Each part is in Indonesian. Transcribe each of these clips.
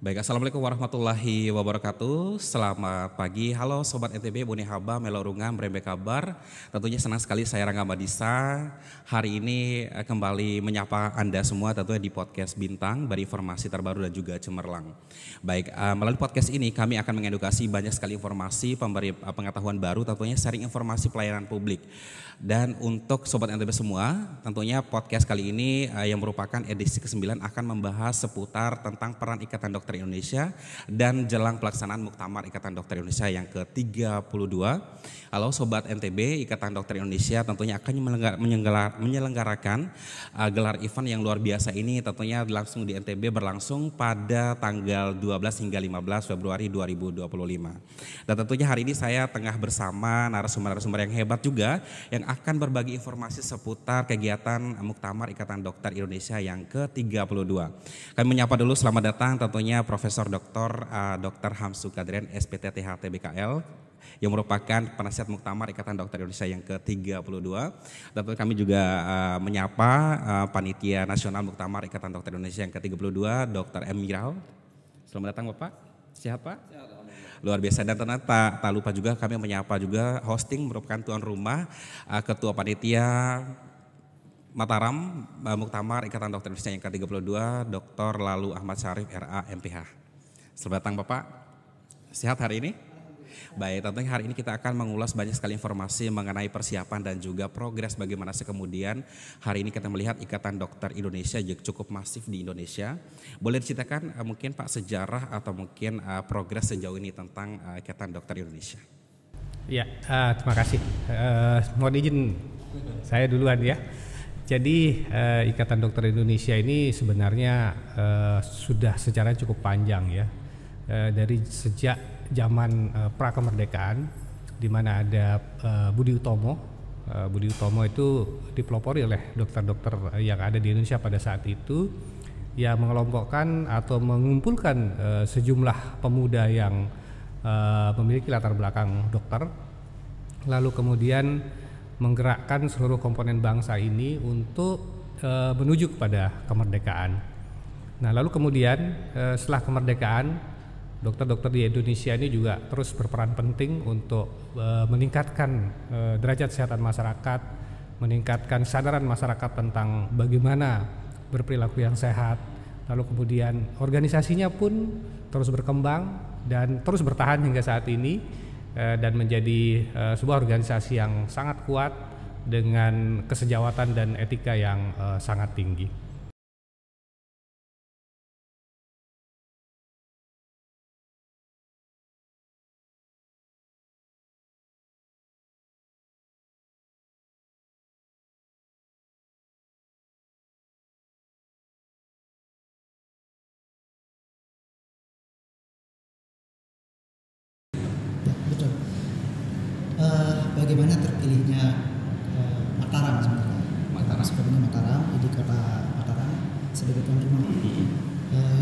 Baik, Assalamualaikum warahmatullahi wabarakatuh. Selamat pagi, halo Sobat NTB, Bone Haba, Melorungan, Brembe Kabar. Tentunya senang sekali saya Rangga Madisa hari ini kembali menyapa Anda semua tentunya di podcast Bintang, berinformasi terbaru dan juga cemerlang. Baik, melalui podcast ini kami akan mengedukasi banyak sekali informasi, pemberi pengetahuan baru, tentunya sharing informasi pelayanan publik. Dan untuk Sobat NTB semua, tentunya podcast kali ini yang merupakan edisi ke-9 akan membahas seputar tentang peran Ikatan Dokter Indonesia dan jelang pelaksanaan Muktamar Ikatan Dokter Indonesia yang ke-32. Halo Sobat NTB, Ikatan Dokter Indonesia tentunya akan menyelenggarakan gelar event yang luar biasa ini tentunya langsung di NTB berlangsung pada tanggal 12 hingga 15 Februari 2025. Dan tentunya hari ini saya tengah bersama narasumber-narasumber yang hebat juga yang akan berbagi informasi seputar kegiatan Muktamar Ikatan Dokter Indonesia yang ke-32. Kami menyapa dulu selamat datang tentunya Profesor Dr. Hamsu Kadrian SPT THT BKL yang merupakan penasihat Muktamar Ikatan Dokter Indonesia yang ke-32. Dan kami juga menyapa Panitia Nasional Muktamar Ikatan Dokter Indonesia yang ke-32 Dr. M. Miral. Selamat datang Bapak. Sehat Pak? Luar biasa. Dan ternyata tak lupa juga kami menyapa juga hosting merupakan tuan rumah Ketua Panitia Mataram Muktamar Ikatan Dokter Indonesia yang ke-32 Dr. Lalu Ahmad Syarif RA MPH. Selamat datang Bapak. Sehat hari ini? Baik, tentunya hari ini kita akan mengulas banyak sekali informasi mengenai persiapan dan juga progres bagaimana kemudian hari ini kita melihat Ikatan Dokter Indonesia cukup masif di Indonesia. Boleh diceritakan mungkin Pak sejarah atau mungkin progres sejauh ini tentang Ikatan Dokter Indonesia? Ya, terima kasih. Mohon izin saya duluan ya. Jadi Ikatan Dokter Indonesia ini sebenarnya sudah secara cukup panjang ya. Dari sejak zaman pra-kemerdekaan di mana ada Budi Utomo. Budi Utomo itu dipelopori oleh dokter-dokter yang ada di Indonesia pada saat itu, yang mengelompokkan atau mengumpulkan sejumlah pemuda yang memiliki latar belakang dokter, lalu kemudian menggerakkan seluruh komponen bangsa ini untuk menuju kepada kemerdekaan. Nah, lalu kemudian setelah kemerdekaan, dokter-dokter di Indonesia ini juga terus berperan penting untuk meningkatkan derajat kesehatan masyarakat, meningkatkan kesadaran masyarakat tentang bagaimana berperilaku yang sehat. Lalu kemudian organisasinya pun terus berkembang dan terus bertahan hingga saat ini dan menjadi sebuah organisasi yang sangat kuat dengan kesejawatan dan etika yang sangat tinggi. Bagaimana terpilihnya Mataram sebenarnya? Sebenarnya Mataram, di kota Mataram sebagai tuan rumah.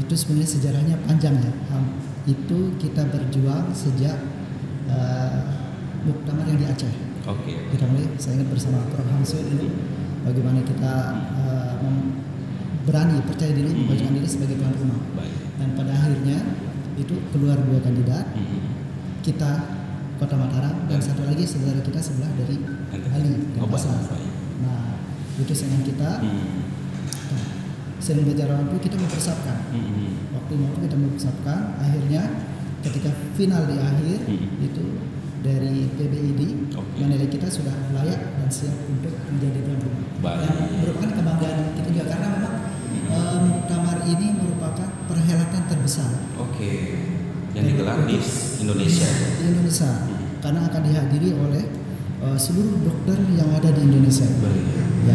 Itu sebenarnya sejarahnya panjang ya. Itu kita berjuang sejak Muktamar yang di Aceh. Kita mulai, saya ingat bersama Prof. Hamsu dulu, bagaimana kita berani percaya diri membagikan diri sebagai tuan rumah. Dan pada akhirnya itu keluar 2 kandidat. Kita Kota Mataram dan satu lagi saudara kita sebelah dari Bali dan Pasar. Nah, itu dengan kita sering belajar waktu kita mempersiapkan. Waktu kita mempersiapkan, akhirnya ketika final di akhir itu dari PBID menilai kita sudah layak dan siap untuk menjadi tuan rumah. Dan merupakan kebanggaan kita juga karena memang Muktamar ini merupakan perhelatan terbesar. Yang digelar di Indonesia. Di Indonesia, karena akan dihadiri oleh seluruh dokter yang ada di Indonesia. Ya,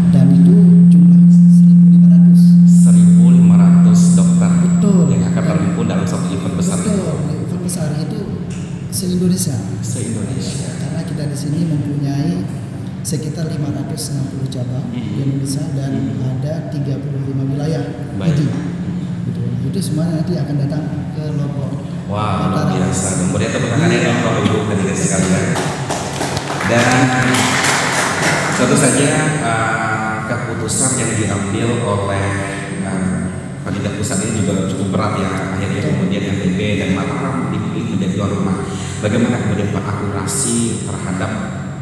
dan itu jumlah 1.500 dokter. Betul. Yang akan terhimpun dalam satu event besar. Betul, event besar itu se-Indonesia. Karena kita di sini mempunyai sekitar 560 cabang di Indonesia dan ada 35 wilayah. Itu semuanya nanti akan datang ke Lombok. Wah, luar biasa. Kemudian teman-teman yang Bapak Ibu hadirin sekalian. Dan tentu saja keputusan yang diambil oleh panitia pusat ini juga cukup berat ya, akhirnya kemudian NTB dan Mataram dipilih menjadi tuan rumah. Bagaimana kemudian Pak akurasi terhadap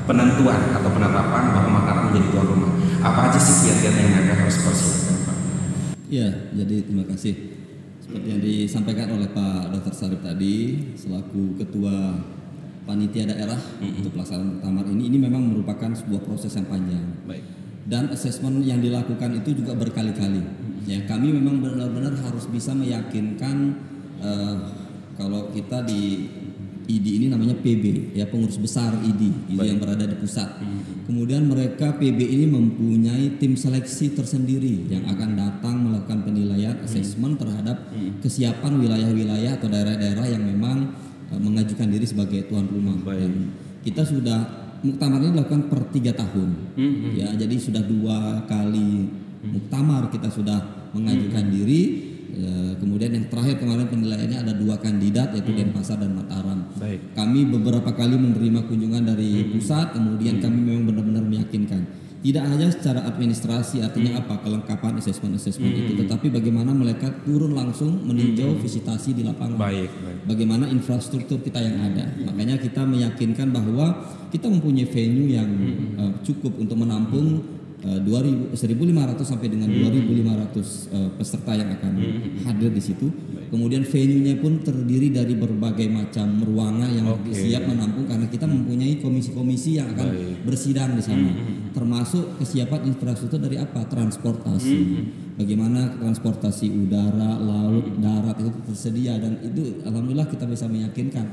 penentuan atau penetapan bahwa Mataram menjadi tuan rumah? Apa aja sih kiat-kiat yang mereka harus persiapkan, Pak? Iya, jadi terima kasih. Seperti yang disampaikan oleh Pak Dr. Sarif tadi, selaku Ketua Panitia Daerah untuk pelaksanaan muktamar ini memang merupakan sebuah proses yang panjang. Baik. Dan asesmen yang dilakukan itu juga berkali-kali. Ya, kami memang benar-benar harus bisa meyakinkan kalau kita di ID ini namanya PB, ya pengurus besar ID yang berada di pusat. Kemudian mereka PB ini mempunyai tim seleksi tersendiri yang akan datang melakukan penilaian asesmen terhadap kesiapan wilayah-wilayah atau daerah-daerah yang memang mengajukan diri sebagai tuan rumah. Dan kita sudah muktamar ini dilakukan per 3 tahun. Ya, jadi sudah 2 kali muktamar kita sudah mengajukan diri. Kemudian yang terakhir kemarin penilaiannya ada 2 kandidat yaitu Denpasar dan Mataram. Baik. Kami beberapa kali menerima kunjungan dari pusat, kemudian kami memang benar-benar meyakinkan. Tidak hanya secara administrasi, artinya apa kelengkapan asesmen itu, tetapi bagaimana mereka turun langsung meninjau visitasi di lapangan. Baik. Bagaimana infrastruktur kita yang ada. Makanya kita meyakinkan bahwa kita mempunyai venue yang cukup untuk menampung 1.500 sampai dengan 2.500 peserta yang akan hadir di situ. Kemudian venue-nya pun terdiri dari berbagai macam ruangan yang siap menampung karena kita mempunyai komisi-komisi yang akan bersidang di sana. Termasuk kesiapan infrastruktur dari apa? Transportasi. Bagaimana transportasi udara, laut, darat itu tersedia, dan itu alhamdulillah kita bisa meyakinkan.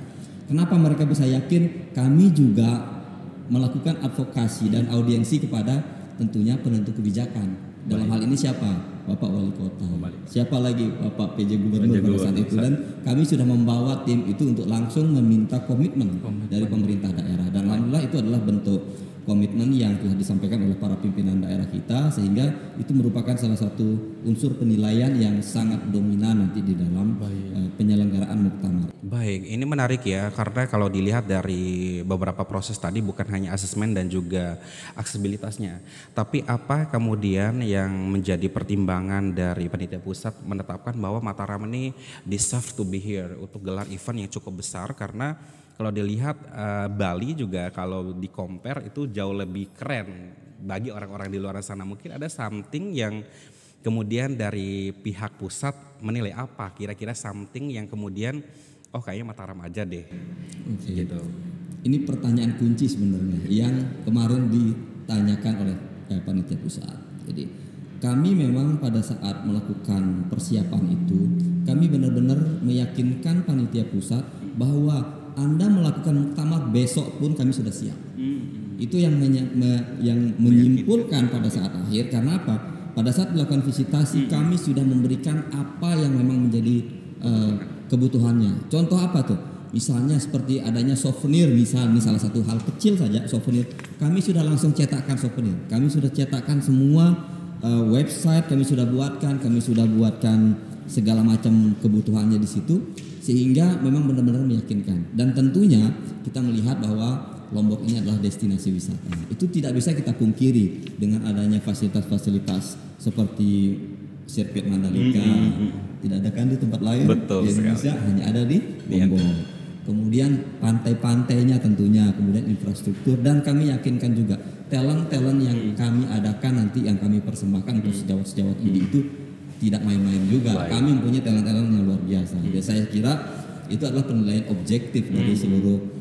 Kenapa mereka bisa yakin? Kami juga melakukan advokasi dan audiensi kepada tentunya penentu kebijakan. Dalam hal ini siapa? Bapak Wali Kota. Siapa lagi? Bapak PJ Gubernur pada saat itu. Dan kami sudah membawa tim itu untuk langsung meminta komitmen dari pemerintah daerah. Dan alhamdulillah itu adalah bentuk komitmen yang telah disampaikan oleh para pimpinan daerah kita, sehingga itu merupakan salah satu unsur penilaian yang sangat dominan nanti di dalam penyelenggaraan muktamar. Baik, ini menarik ya, karena kalau dilihat dari beberapa proses tadi bukan hanya asesmen dan juga aksesibilitasnya, tapi apa kemudian yang menjadi pertimbangan dari panitia pusat menetapkan bahwa Mataram ini deserve to be here untuk gelar event yang cukup besar, karena kalau dilihat Bali juga kalau di compare itu jauh lebih keren bagi orang-orang di luar sana. Mungkin ada something yang kemudian dari pihak pusat menilai apa kira-kira something yang kemudian kayaknya Mataram aja deh. Gitu. Ini pertanyaan kunci sebenarnya yang kemarin ditanyakan oleh panitia pusat. Jadi kami memang pada saat melakukan persiapan itu kami benar-benar meyakinkan panitia pusat bahwa Anda melakukan muktamar besok pun kami sudah siap. Itu yang menyimpulkan pada saat akhir. Karena apa? Pada saat melakukan visitasi kami sudah memberikan apa yang memang menjadi kebutuhannya. Contoh apa tuh? Misalnya seperti adanya souvenir, misalnya salah satu hal kecil saja souvenir. Kami sudah langsung cetakkan souvenir. Kami sudah cetakkan semua website, kami sudah buatkan segala macam kebutuhannya di situ, sehingga memang benar-benar meyakinkan. Dan tentunya kita melihat bahwa Lombok ini adalah destinasi wisata. Itu tidak bisa kita pungkiri dengan adanya fasilitas-fasilitas seperti sirkuit Mandalika. Tidak ada kan di tempat lain. Betul di Indonesia sekali. Hanya ada di Lombok. Kemudian pantai-pantainya tentunya, kemudian infrastruktur, dan kami yakinkan juga talent-talent yang kami adakan nanti, yang kami persembahkan untuk sejawat-sejawat ini itu tidak main-main juga. Kami mempunyai talent-talent yang luar biasa. Jadi saya kira itu adalah penilaian objektif dari seluruh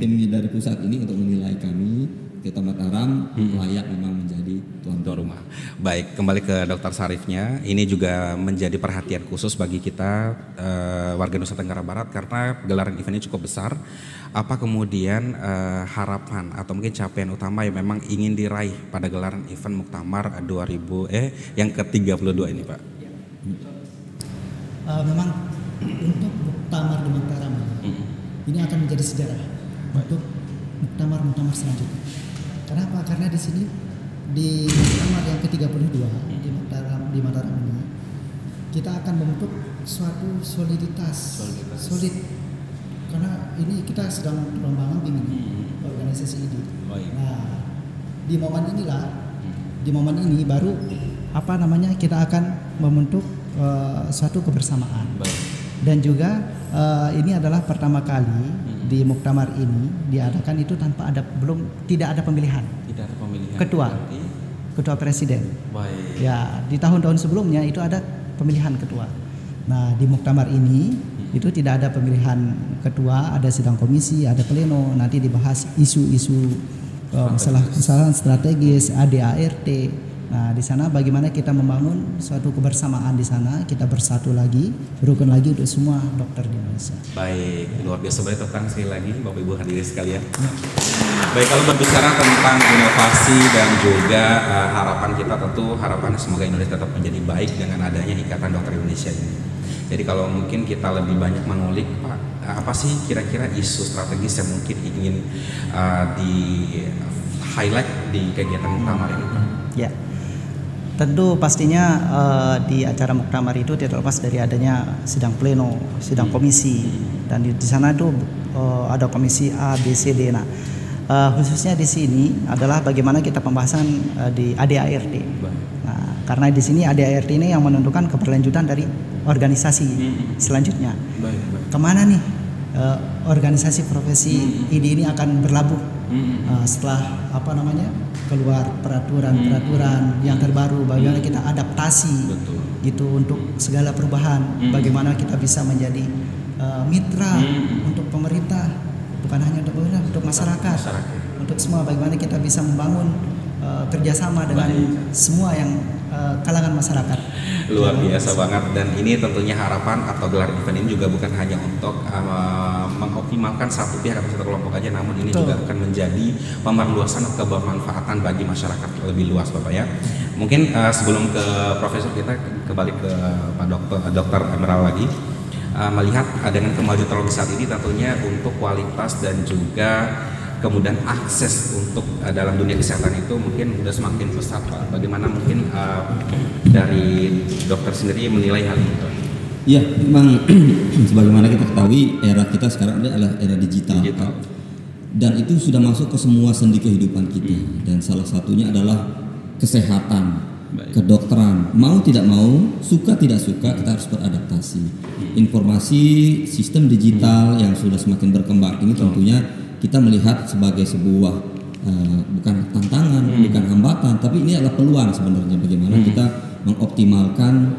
tim dari pusat ini untuk menilai kami Kota Mataram layak memang menjadi tuan rumah. Baik, kembali ke Dr. Sarifnya. Ini juga menjadi perhatian khusus bagi kita warga Nusa Tenggara Barat karena gelaran event ini cukup besar. Apa kemudian harapan atau mungkin capaian utama yang memang ingin diraih pada gelaran event Muktamar yang ke-32 ini, Pak? Memang untuk Muktamar di Mataram ini akan menjadi sejarah untuk muktamar selanjutnya. Kenapa? Karena di sini di muktamar yang ke-32 di Mataram ini kita akan membentuk suatu soliditas. Solid. Karena ini kita sedang rombongan tim ini, organisasi ini. Nah, di momen ini baru kita akan membentuk suatu kebersamaan. Baik. Dan juga ini adalah pertama kali di muktamar ini diadakan itu tidak ada pemilihan. Tidak ada pemilihan. Ketua presiden. Baik. Ya, di tahun-tahun sebelumnya itu ada pemilihan ketua. Nah, di muktamar ini itu tidak ada pemilihan ketua, ada sidang komisi, ada pleno, nanti dibahas isu-isu masalah strategis, ADART. Nah, di sana bagaimana kita membangun suatu kebersamaan di sana, kita bersatu lagi, rukun lagi untuk semua dokter di Indonesia. Baik, luar biasa banget tentang sekali lagi Bapak Ibu hadirin sekalian. Baik, kalau berbicara tentang inovasi dan juga harapan kita, tentu harapan semoga Indonesia tetap menjadi baik dengan adanya Ikatan Dokter Indonesia ini. Jadi kalau mungkin kita lebih banyak mengulik, Pak, apa sih kira-kira isu strategis yang mungkin ingin di highlight di kegiatan muktamar ini, Pak? Ya. Tentu pastinya di acara muktamar itu tidak lepas dari adanya sidang pleno, sidang komisi, dan di sana itu ada komisi A, B, C, D. Nah, khususnya di sini adalah bagaimana kita pembahasan di ADART. Nah, karena di sini ADART ini yang menentukan keberlanjutan dari organisasi selanjutnya. Kemana nih organisasi profesi ID ini akan berlabuh setelah keluar peraturan yang terbaru, bagaimana kita adaptasi. Betul. Gitu untuk segala perubahan, bagaimana kita bisa menjadi mitra untuk pemerintah, bukan hanya untuk pemerintah, untuk masyarakat, untuk semua, bagaimana kita bisa membangun kerjasama dengan semua yang kalangan masyarakat. Luar biasa banget, dan ini tentunya harapan atau gelar event ini juga bukan hanya untuk mengoptimalkan satu pihak atau satu kelompok aja, namun ini juga akan menjadi pemberluasan atau kebermanfaatan bagi masyarakat lebih luas, Bapak ya. Mungkin sebelum ke Profesor, kita kembali ke Pak Dokter Emerald lagi. Melihat dengan kemajuan teknologi saat ini, tentunya untuk kualitas dan juga kemudian akses untuk dalam dunia kesehatan itu mungkin sudah semakin pesat, Pak. Bagaimana mungkin dari dokter sendiri menilai hal itu? Ya, memang sebagaimana kita ketahui, era kita sekarang adalah era digital. Dan itu sudah masuk ke semua sendi kehidupan kita. Dan salah satunya adalah kesehatan, kedokteran. Mau tidak mau, suka tidak suka, kita harus beradaptasi. Informasi sistem digital yang sudah semakin berkembang ini tentunya kita melihat sebagai sebuah bukan tantangan, bukan hambatan, tapi ini adalah peluang sebenarnya bagaimana kita mengoptimalkan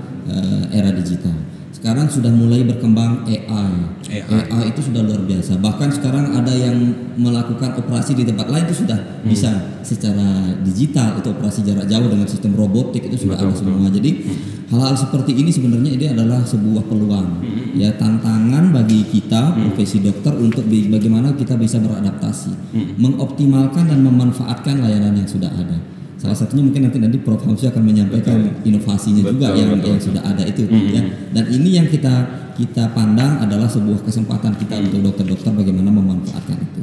era digital. Sekarang sudah mulai berkembang AI itu sudah luar biasa. Bahkan sekarang ada yang melakukan operasi di tempat lain itu sudah bisa secara digital, itu operasi jarak jauh dengan sistem robotik itu sudah ada semua. Jadi hal-hal seperti ini sebenarnya ini adalah sebuah peluang, ya, tantangan bagi kita profesi dokter untuk bagaimana kita bisa beradaptasi, mengoptimalkan dan memanfaatkan layanan yang sudah ada. Salah satunya mungkin nanti Prof. Hamzah akan menyampaikan inovasinya juga yang sudah ada itu, ya. Dan ini yang kita pandang adalah sebuah kesempatan kita untuk dokter-dokter bagaimana memanfaatkan itu.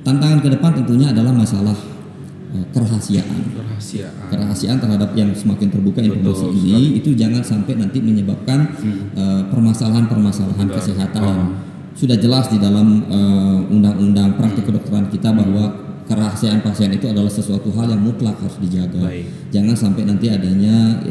Tantangan ke depan tentunya adalah masalah kerahasiaan terhadap yang semakin terbuka informasi ini, itu jangan sampai nanti menyebabkan permasalahan kesehatan. Sudah jelas di dalam undang-undang praktik kedokteran kita bahwa kerahasiaan pasien itu adalah sesuatu hal yang mutlak harus dijaga. Jangan sampai nanti adanya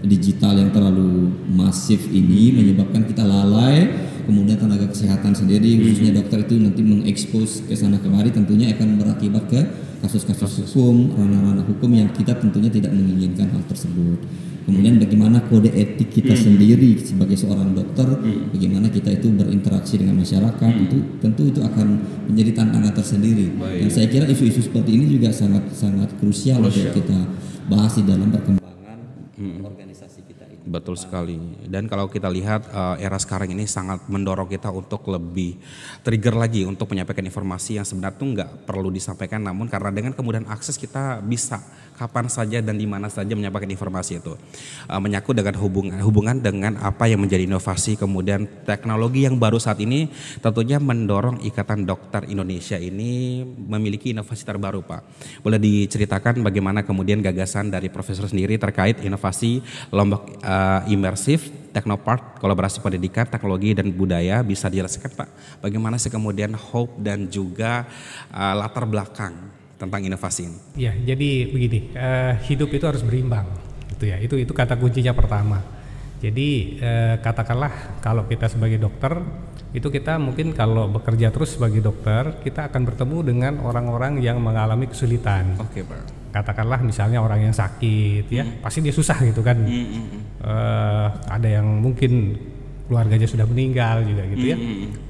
digital yang terlalu masif ini menyebabkan kita lalai, kemudian tenaga kesehatan sendiri khususnya dokter itu nanti mengekspos ke sana kemari, tentunya akan berakibat ke kasus-kasus hukum, ranah-ranah hukum yang kita tentunya tidak menginginkan hal tersebut. Kemudian bagaimana kode etik kita sendiri sebagai seorang dokter, bagaimana kita itu berinteraksi dengan masyarakat, tentu itu akan menjadi tantangan tersendiri. Dan saya kira isu-isu seperti ini juga sangat krusial untuk kita bahas di dalam perkembangan organisasi kita ini. Betul sekali. Dan kalau kita lihat era sekarang ini sangat mendorong kita untuk lebih trigger lagi untuk menyampaikan informasi yang sebenarnya tuh nggak perlu disampaikan, namun karena dengan kemudahan akses kita bisa kapan saja dan di mana saja menyampaikan informasi itu. Menyangkut dengan hubungan dengan apa yang menjadi inovasi, kemudian teknologi yang baru saat ini tentunya mendorong Ikatan Dokter Indonesia ini memiliki inovasi terbaru, Pak. Boleh diceritakan bagaimana kemudian gagasan dari Profesor sendiri terkait inovasi Lombok imersif, Teknopark, kolaborasi pendidikan, teknologi dan budaya, bisa dijelaskan, Pak, bagaimana sih kemudian hope dan juga latar belakang tentang inovasi ini? Ya, jadi begini, hidup itu harus berimbang, gitu gitu ya. Itu kata kuncinya pertama. Jadi katakanlah kalau kita sebagai dokter itu kita mungkin kalau bekerja terus sebagai dokter kita akan bertemu dengan orang-orang yang mengalami kesulitan. Oke, Pak. Katakanlah misalnya orang yang sakit ya, pasti dia susah gitu kan. Ada yang mungkin keluarganya sudah meninggal juga gitu ya.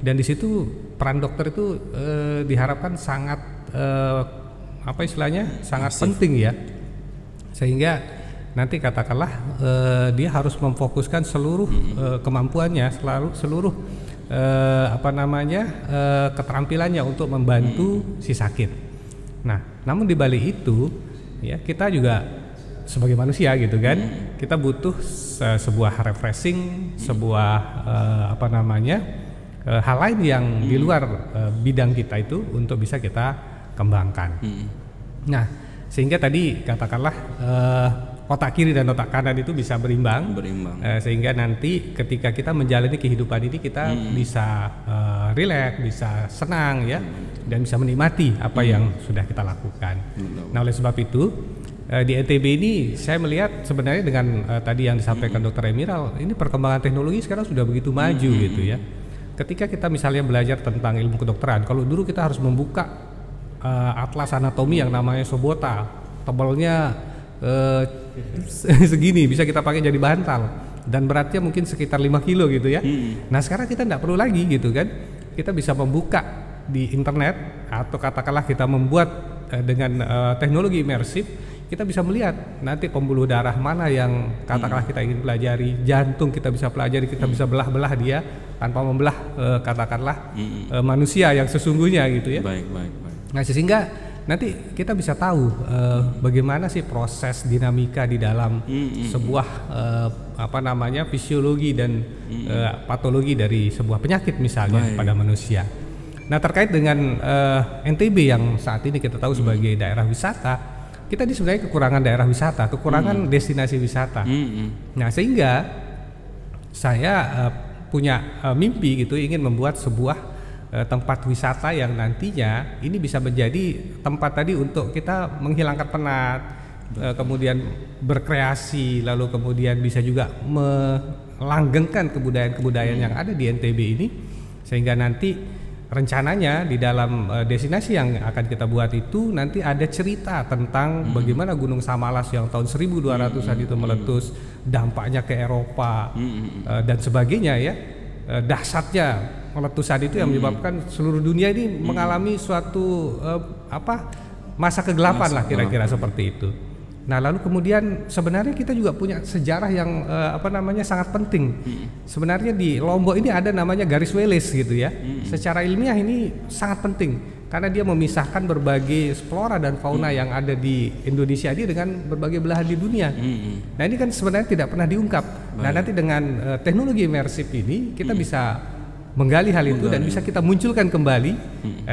Dan di situ peran dokter itu diharapkan sangat apa istilahnya sangat penting ya. Sehingga nanti katakanlah dia harus memfokuskan seluruh kemampuannya, seluruh keterampilannya untuk membantu si sakit. Nah, namun di balik itu ya kita juga sebagai manusia gitu kan, kita butuh sebuah refreshing, sebuah hal lain yang di luar bidang kita itu untuk bisa kita kembangkan. Nah, sehingga tadi katakanlah otak kiri dan otak kanan itu bisa berimbang. Sehingga nanti ketika kita menjalani kehidupan ini kita bisa rileks, bisa senang ya, dan bisa menikmati apa yang sudah kita lakukan. Nah, oleh sebab itu di NTB ini saya melihat sebenarnya dengan tadi yang disampaikan Dr. Emiral, ini perkembangan teknologi sekarang sudah begitu maju gitu ya. Ketika kita misalnya belajar tentang ilmu kedokteran, kalau dulu kita harus membuka atlas anatomi yang namanya Sobota, tebalnya segini, bisa kita pakai jadi bantal dan beratnya mungkin sekitar 5 kilo gitu ya. Nah, sekarang kita tidak perlu lagi gitu kan, kita bisa membuka di internet atau katakanlah kita membuat dengan teknologi imersif, kita bisa melihat nanti pembuluh darah mana yang katakanlah kita ingin pelajari, jantung kita bisa pelajari, kita bisa belah-belah dia tanpa membelah katakanlah manusia yang sesungguhnya gitu ya. Baik. Nah, sehingga nanti kita bisa tahu bagaimana sih proses dinamika di dalam sebuah fisiologi dan patologi dari sebuah penyakit misalnya pada manusia. Nah, terkait dengan NTB yang saat ini kita tahu sebagai daerah wisata, kita ini sebenarnya kekurangan daerah wisata, kekurangan destinasi wisata. Nah, sehingga saya punya mimpi gitu, ingin membuat sebuah tempat wisata yang nantinya ini bisa menjadi tempat tadi untuk kita menghilangkan penat, kemudian berkreasi, lalu kemudian bisa juga melanggengkan kebudayaan-kebudayaan yang ada di NTB ini, sehingga nanti rencananya di dalam destinasi yang akan kita buat itu nanti ada cerita tentang bagaimana Gunung Samalas yang tahun 1200-an itu meletus, dampaknya ke Eropa dan sebagainya ya. Dahsyatnya meletusan itu yang menyebabkan seluruh dunia ini mengalami suatu masa kegelapan lah kira-kira seperti itu. Nah, lalu kemudian sebenarnya kita juga punya sejarah yang sangat penting. Sebenarnya di Lombok ini ada namanya garis Wallace gitu ya. Secara ilmiah ini sangat penting karena dia memisahkan berbagai flora dan fauna yang ada di Indonesia ini dengan berbagai belahan di dunia. Nah, ini kan sebenarnya tidak pernah diungkap. Nah, nanti dengan teknologi imersif ini kita bisa menggali hal itu dan bisa kita munculkan kembali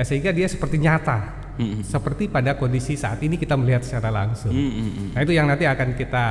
sehingga dia seperti nyata. Seperti pada kondisi saat ini kita melihat secara langsung. Nah, itu yang nanti akan kita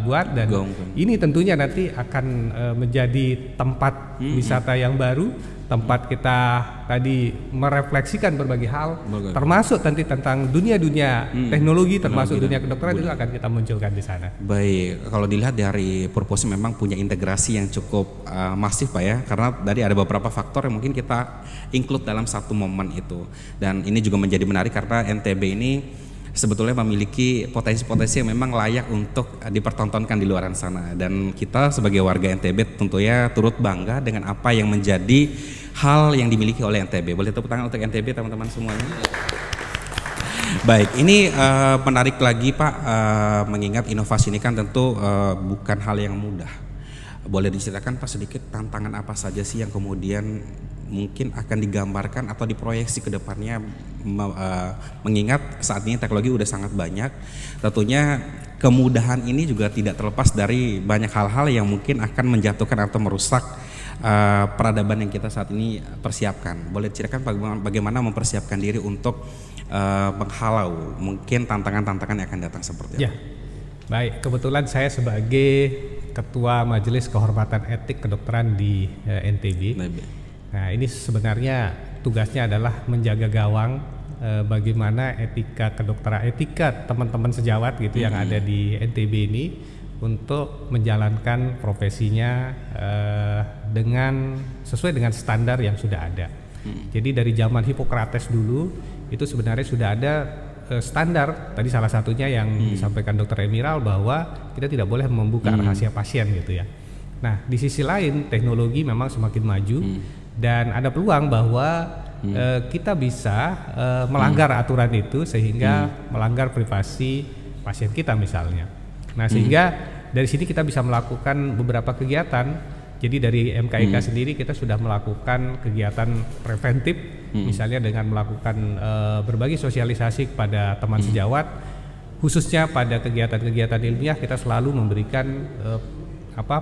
buat dan ini tentunya nanti akan menjadi tempat wisata yang baru, tempat kita tadi merefleksikan berbagai hal, termasuk nanti tentang dunia-dunia teknologi, termasuk dunia kedokteran itu akan kita munculkan di sana. Baik, kalau dilihat dari purpose memang punya integrasi yang cukup masif Pak ya, karena dari ada beberapa faktor yang mungkin kita include dalam satu momen itu, dan ini juga menjadi menarik karena NTB ini sebetulnya memiliki potensi-potensi yang memang layak untuk dipertontonkan di luar sana, dan kita sebagai warga NTB tentunya turut bangga dengan apa yang menjadi hal yang dimiliki oleh NTB. Boleh tepuk tangan untuk NTB teman-teman semuanya. Baik, ini menarik lagi Pak, mengingat inovasi ini kan tentu bukan hal yang mudah. Boleh diceritakan Pak sedikit tantangan apa saja sih yang kemudian mungkin akan digambarkan atau diproyeksi ke depannya, mengingat saat ini teknologi udah sangat banyak. Tentunya kemudahan ini juga tidak terlepas dari banyak hal-hal yang mungkin akan menjatuhkan atau merusak peradaban yang kita saat ini persiapkan. Boleh diceritakan bagaimana mempersiapkan diri untuk menghalau mungkin tantangan-tantangan yang akan datang seperti ya. Baik, kebetulan saya sebagai Ketua Majelis Kehormatan Etik Kedokteran di NTB. Nah, ini sebenarnya tugasnya adalah menjaga gawang bagaimana etika kedokteran, etika teman-teman sejawat gitu yang ada di NTB ini untuk menjalankan profesinya dengan sesuai dengan standar yang sudah ada. Jadi dari zaman Hippocrates dulu itu sebenarnya sudah ada standar. Tadi salah satunya yang disampaikan Dr. Emiral bahwa kita tidak boleh membuka rahasia pasien gitu ya. Nah di sisi lain teknologi memang semakin maju dan ada peluang bahwa kita bisa melanggar aturan itu sehingga melanggar privasi pasien kita misalnya. Nah sehingga dari sini kita bisa melakukan beberapa kegiatan. Jadi dari MKIK sendiri kita sudah melakukan kegiatan preventif, misalnya dengan melakukan berbagi sosialisasi kepada teman sejawat, khususnya pada kegiatan-kegiatan ilmiah kita selalu memberikan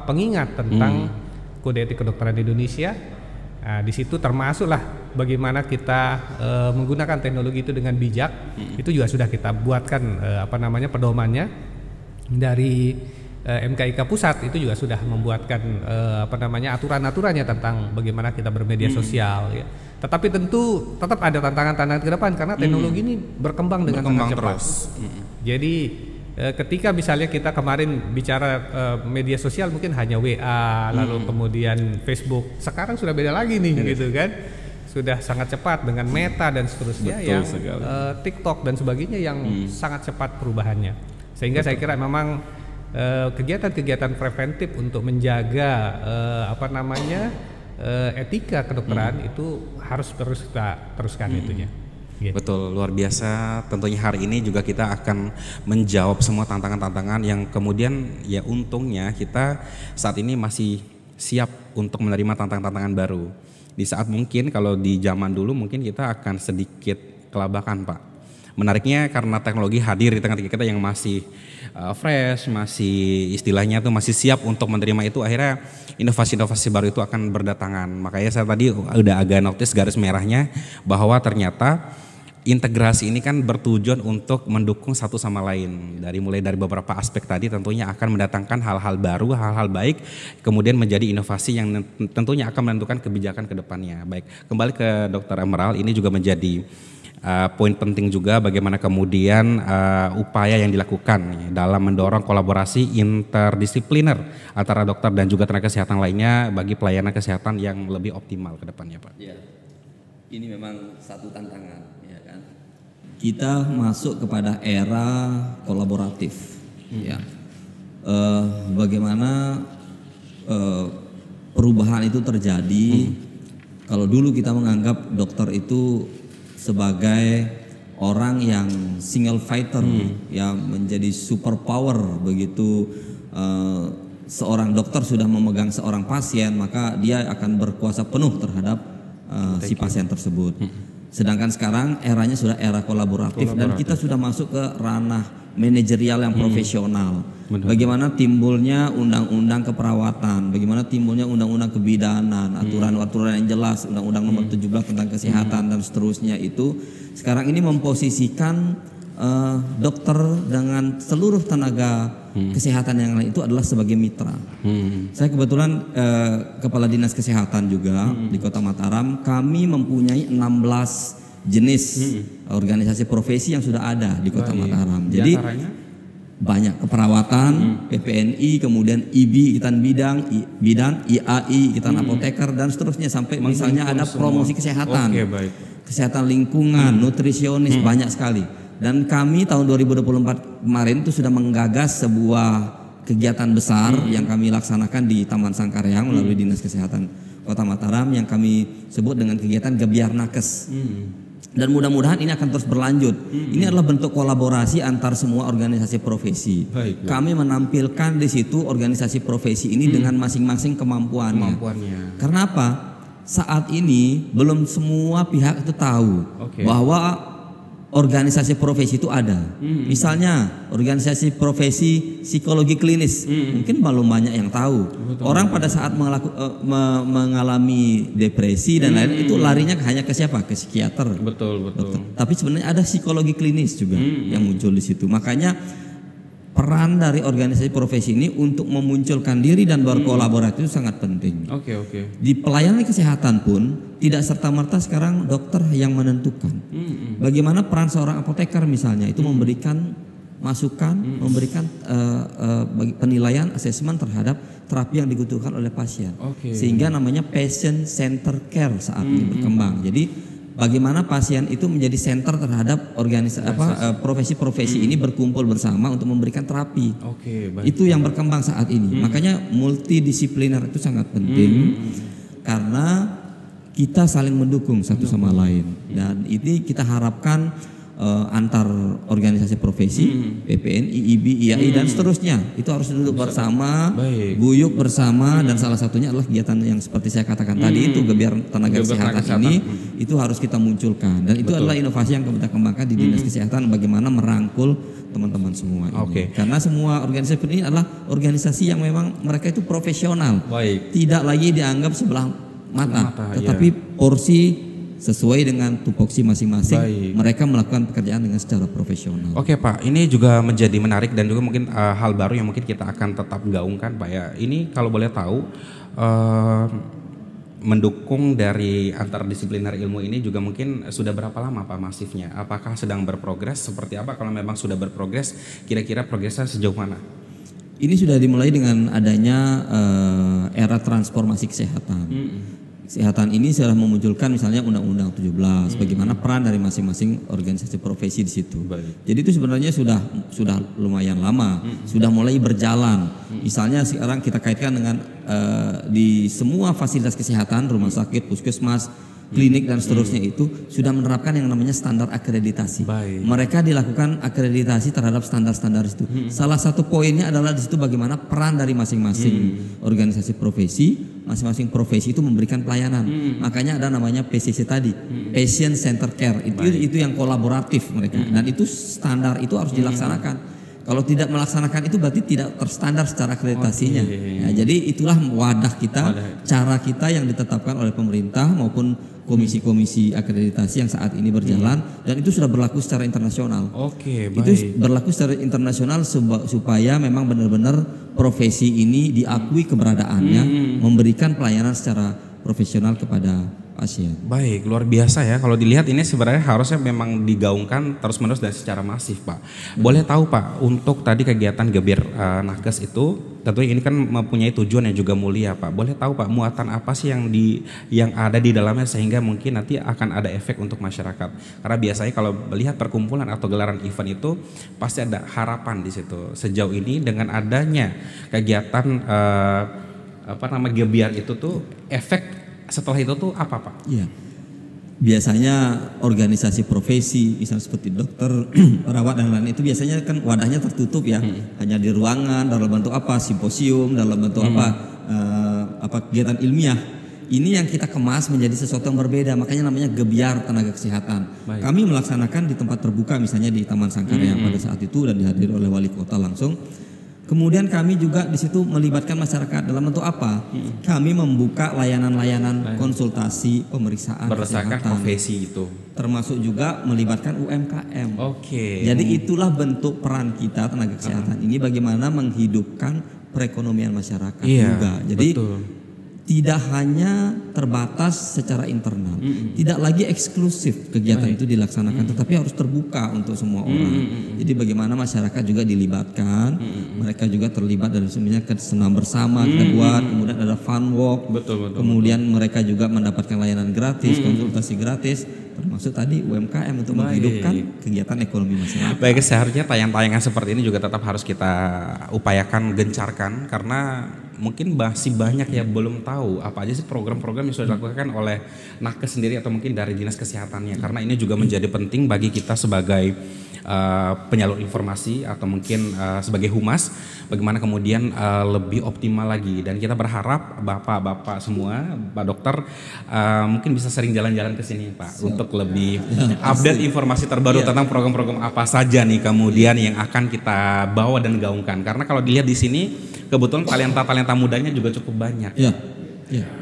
pengingat tentang kode etik kedokteran Indonesia. Nah, di situ termasuklah bagaimana kita menggunakan teknologi itu dengan bijak. Itu juga sudah kita buatkan pedomannya. Dari MKIK pusat itu juga sudah membuatkan aturan-aturannya tentang bagaimana kita bermedia sosial ya. Tetapi tentu tetap ada tantangan-tantangan ke depan karena teknologi ini berkembang dengan sangat cepat. Jadi ketika misalnya kita kemarin bicara media sosial mungkin hanya WA lalu kemudian Facebook, sekarang sudah beda lagi nih gitu kan. Sudah sangat cepat dengan Meta dan seterusnya. Betul yang TikTok dan sebagainya yang sangat cepat perubahannya. Sehingga saya kira memang kegiatan-kegiatan preventif untuk menjaga etika kedokteran itu harus terus kita teruskan itunya. Gitu. Betul, luar biasa. Tentunya hari ini juga kita akan menjawab semua tantangan-tantangan yang kemudian ya untungnya kita saat ini masih siap untuk menerima tantangan-tantangan baru. Di saat mungkin kalau di zaman dulu mungkin kita akan sedikit kelabakan Pak. Menariknya karena teknologi hadir di tengah-tengah kita yang masih fresh, masih istilahnya tuh masih siap untuk menerima itu, akhirnya inovasi-inovasi baru itu akan berdatangan. Makanya saya tadi udah agak notice garis merahnya bahwa ternyata integrasi ini kan bertujuan untuk mendukung satu sama lain. Mulai dari beberapa aspek tadi tentunya akan mendatangkan hal-hal baru, hal-hal baik, kemudian menjadi inovasi yang tentunya akan menentukan kebijakan ke depannya. Baik, kembali ke Dr. Emiral, ini juga menjadi poin penting juga bagaimana kemudian upaya yang dilakukan dalam mendorong kolaborasi interdisipliner antara dokter dan juga tenaga kesehatan lainnya bagi pelayanan kesehatan yang lebih optimal ke depannya Pak. Ya, ini memang satu tantangan ya kan. Kita masuk kepada era kolaboratif ya. Bagaimana perubahan itu terjadi. Kalau dulu kita menganggap dokter itu sebagai orang yang single fighter yang menjadi super power begitu seorang dokter sudah memegang seorang pasien maka dia akan berkuasa penuh terhadap si pasien tersebut. Sedangkan sekarang eranya sudah era kolaboratif dan kita sudah masuk ke ranah manajerial yang profesional. Bagaimana timbulnya undang-undang keperawatan, bagaimana timbulnya undang-undang kebidanan, aturan-aturan yang jelas, undang-undang nomor 17 tentang kesehatan dan seterusnya itu sekarang ini memposisikan dokter dengan seluruh tenaga kesehatan yang lain itu adalah sebagai mitra. Saya kebetulan kepala dinas kesehatan juga di Kota Mataram. Kami mempunyai 16 jenis organisasi profesi yang sudah ada di Kota Mataram. Jadi banyak keperawatan, PPNI, kemudian IBI, Ikatan Bidan, IAI, Ikatan Apoteker dan seterusnya sampai misalnya ada promosi kesehatan, kesehatan lingkungan, nutrisionis, banyak sekali. Dan kami tahun 2024 kemarin itu sudah menggagas sebuah kegiatan besar yang kami laksanakan di Taman Sangkareang melalui Dinas Kesehatan Kota Mataram yang kami sebut dengan kegiatan Gebiar Nakes. Dan mudah-mudahan ini akan terus berlanjut. Ini adalah bentuk kolaborasi antar semua organisasi profesi. Kami menampilkan di situ organisasi profesi ini dengan masing-masing kemampuannya. Karena apa? Saat ini belum semua pihak itu tahu bahwa organisasi profesi itu ada. Misalnya organisasi profesi psikologi klinis, mungkin belum banyak yang tahu. Orang pada saat mengalami depresi dan lain itu larinya hanya ke siapa? Ke psikiater. Betul. Tapi sebenarnya ada psikologi klinis juga yang muncul di situ. Makanya peran dari organisasi profesi ini untuk memunculkan diri dan berkolaborasi itu sangat penting. Di pelayanan kesehatan pun tidak serta-merta sekarang dokter yang menentukan. Bagaimana peran seorang apoteker misalnya itu memberikan masukan, memberikan penilaian asesmen terhadap terapi yang dibutuhkan oleh pasien. Sehingga namanya patient center care saat ini berkembang. Jadi bagaimana pasien itu menjadi center terhadap profesi-profesi ini berkumpul bersama untuk memberikan terapi. Itu yang berkembang saat ini. Makanya multidisipliner itu sangat penting karena kita saling mendukung satu sama lain. Dan ini kita harapkan antar organisasi profesi, PPN, IIB, IAI dan seterusnya itu harus duduk bersama, guyup bersama, dan salah satunya adalah kegiatan yang seperti saya katakan tadi itu gebiar tenaga kesehatan ini itu harus kita munculkan, dan itu adalah inovasi yang kita kembangkan di Dinas Kesehatan, bagaimana merangkul teman-teman semua ini. Karena semua organisasi ini adalah organisasi yang memang mereka itu profesional, tidak lagi dianggap sebelah mata, tetapi porsi sesuai dengan tupoksi masing-masing, mereka melakukan pekerjaan dengan secara profesional. Oke Pak, ini juga menjadi menarik dan juga mungkin hal baru yang mungkin kita akan tetap gaungkan Pak ya. Ini kalau boleh tahu mendukung dari antardisipliner ilmu ini juga mungkin sudah berapa lama Pak masifnya? Apakah sedang berprogres? Seperti apa? Kalau memang sudah berprogres, kira-kira progresnya sejauh mana? Ini sudah dimulai dengan adanya era transformasi kesehatan. Kesehatan ini sudah memunculkan misalnya Undang-Undang 17, bagaimana peran dari masing-masing organisasi profesi di situ. Jadi itu sebenarnya sudah lumayan lama, sudah mulai berjalan. Misalnya sekarang kita kaitkan dengan di semua fasilitas kesehatan, rumah sakit, puskesmas, klinik dan seterusnya itu sudah menerapkan yang namanya standar akreditasi. Mereka dilakukan akreditasi terhadap standar-standar itu. Salah satu poinnya adalah di situ bagaimana peran dari masing-masing organisasi profesi, masing-masing profesi itu memberikan pelayanan. Makanya ada namanya PCC tadi, Patient Center Care. Itu yang kolaboratif mereka. Dan itu standar itu harus dilaksanakan. Kalau tidak melaksanakan itu berarti tidak terstandar secara akreditasinya. Jadi itulah wadah kita, cara kita yang ditetapkan oleh pemerintah maupun komisi-komisi akreditasi yang saat ini berjalan, dan itu sudah berlaku secara internasional. Itu berlaku secara internasional supaya memang benar-benar profesi ini diakui keberadaannya, memberikan pelayanan secara profesional kepada pasien. Baik, luar biasa ya. Kalau dilihat ini sebenarnya harusnya memang digaungkan terus-menerus dan secara masif Pak. Boleh tahu Pak, untuk tadi kegiatan Gebir Nakes itu tentunya ini kan mempunyai tujuan yang juga mulia Pak. Boleh tahu Pak, muatan apa sih yang ada di dalamnya sehingga mungkin nanti akan ada efek untuk masyarakat? Karena biasanya kalau melihat perkumpulan atau gelaran event itu pasti ada harapan di situ. Sejauh ini dengan adanya kegiatan Gebiar itu tuh efek setelah itu tuh apa Pak? Iya. Biasanya organisasi profesi misalnya seperti dokter, perawat dan lain itu biasanya kan wadahnya tertutup ya, hanya di ruangan dalam bentuk simposium, dalam bentuk kegiatan ilmiah. Ini yang kita kemas menjadi sesuatu yang berbeda, makanya namanya Gebiar Tenaga Kesehatan. Kami melaksanakan di tempat terbuka misalnya di Taman Sangkaraya pada saat itu dan dihadiri oleh wali kota langsung. Kemudian kami juga di situ melibatkan masyarakat dalam bentuk apa? Kami membuka layanan-layanan konsultasi, pemeriksaan berdasarkan profesi itu. Termasuk juga melibatkan UMKM. Jadi itulah bentuk peran kita tenaga kesehatan ini, bagaimana menghidupkan perekonomian masyarakat juga. Jadi tidak hanya terbatas secara internal, tidak lagi eksklusif kegiatan itu dilaksanakan, tetapi harus terbuka untuk semua orang. Jadi bagaimana masyarakat juga dilibatkan, mereka juga terlibat dari semuanya ke senam bersama, kita buat, kemudian ada fun walk, kemudian mereka juga mendapatkan layanan gratis, konsultasi gratis, termasuk tadi UMKM untuk menghidupkan kegiatan ekonomi masyarakat. Baik, seharusnya tayang-tayangan seperti ini juga tetap harus kita upayakan, gencarkan, karena mungkin masih banyak yang belum tahu apa aja sih program-program yang sudah dilakukan oleh Nakes sendiri atau mungkin dari Dinas Kesehatannya, karena ini juga menjadi penting bagi kita sebagai penyalur informasi atau mungkin sebagai humas, bagaimana kemudian lebih optimal lagi. Dan kita berharap bapak-bapak semua, Pak Dokter mungkin bisa sering jalan-jalan ke sini Pak, untuk lebih update informasi terbaru tentang program-program apa saja nih kemudian yang akan kita bawa dan gaungkan. Karena kalau dilihat di sini kebetulan talenta-talenta mudanya juga cukup banyak.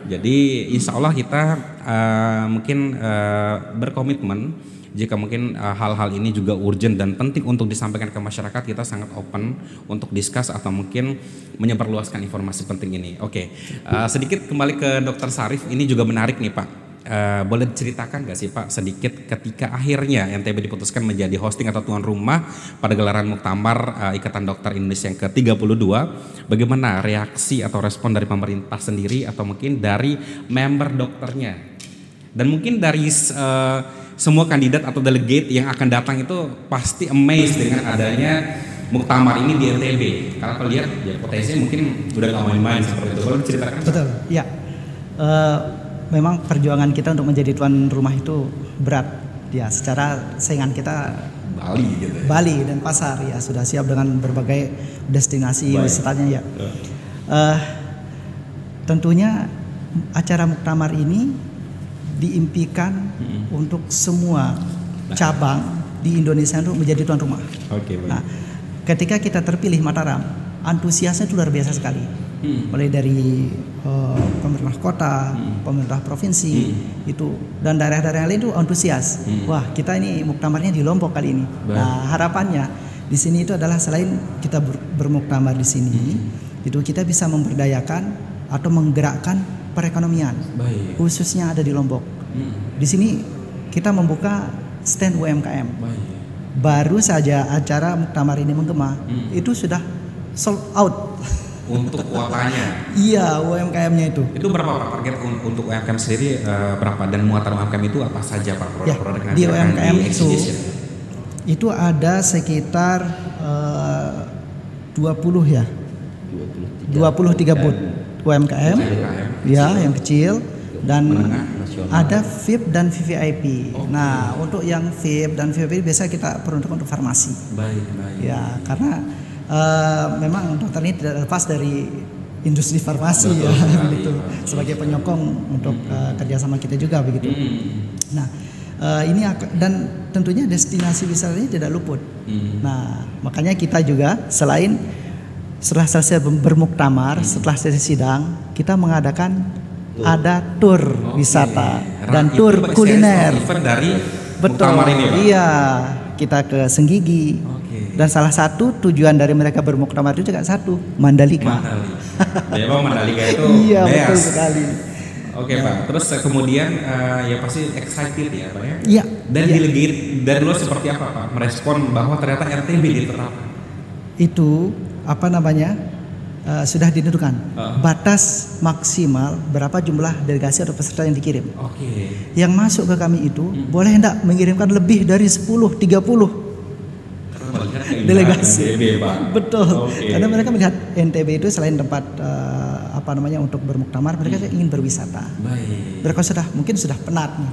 Jadi insya Allah kita mungkin berkomitmen, jika mungkin hal-hal ini juga urgent dan penting untuk disampaikan ke masyarakat, kita sangat open untuk discuss atau mungkin menyebarluaskan informasi penting ini. Sedikit kembali ke Dr. Sarif, ini juga menarik nih Pak. boleh diceritakan nggak sih Pak sedikit ketika akhirnya NTB diputuskan menjadi hosting atau tuan rumah pada gelaran Muktamar Ikatan Dokter Indonesia yang ke-32, bagaimana reaksi atau respon dari pemerintah sendiri atau mungkin dari member dokternya, dan mungkin dari semua kandidat atau delegate yang akan datang itu pasti amazed dengan adanya Muktamar ini di NTB, karena kalau lihat ya potensinya mungkin udah nggak main-main seperti itu. Boleh diceritakan? Betul, ya. Memang perjuangan kita untuk menjadi tuan rumah itu berat ya, secara saingan kita Bali gitu ya. Bali dan pasar ya sudah siap dengan berbagai destinasi wisatanya ya. Tentunya acara Muktamar ini diimpikan untuk semua cabang di Indonesia untuk menjadi tuan rumah. Nah, ketika kita terpilih Mataram, antusiasnya itu luar biasa sekali. Mulai dari pemerintah kota, pemerintah provinsi itu, dan daerah-daerah lain itu antusias. Wah, kita ini muktamarnya di Lombok kali ini. Nah, harapannya di sini itu adalah selain kita bermuktamar di sini, itu kita bisa memberdayakan atau menggerakkan perekonomian, khususnya ada di Lombok. Di sini kita membuka stand UMKM. Baru saja acara muktamar ini menggema, itu sudah sold out. Untuk kuotanya. Iya, UMKM-nya itu. Itu berapa Pak target untuk UMKM sendiri berapa, dan muatan UMKM itu apa saja Pak produk-produk ya, di UMKM itu ada sekitar 20 ya. 23 booth UMKM. Ya, yang kecil dan ada VIP dan VVIP. Nah, untuk yang VIP dan VVIP biasa kita peruntukkan untuk farmasi. Ya, karena memang dokter ini tidak lepas dari industri farmasi. Betul, ya begitu, sebagai penyokong untuk kerjasama kita juga begitu. Nah, ini dan tentunya destinasi wisatanya tidak luput. Nah, makanya kita juga selain setelah selesai bermuktamar, setelah selesai sidang, kita mengadakan ada tur wisata dan tur kuliner. Dari betul ini, Pak? Iya, kita ke Senggigi. Dan salah satu tujuan dari mereka bermuktamar itu juga satu, Mandalika. Memang Mandalika itu iya, betul sekali. Oke Pak, terus kemudian ya pasti excited ya Pak ya? Iya. Dan delegate dari luar seperti apa Pak merespon bahwa ternyata RTB diterapkan? Itu apa namanya sudah ditentukan batas maksimal berapa jumlah delegasi atau peserta yang dikirim. Yang masuk ke kami itu boleh hendak mengirimkan lebih dari 10-30 delegasi. NTB, Pak. Betul. Karena mereka melihat NTB itu selain tempat apa namanya untuk bermuktamar, mereka ingin berwisata. Mereka mungkin sudah penat nih.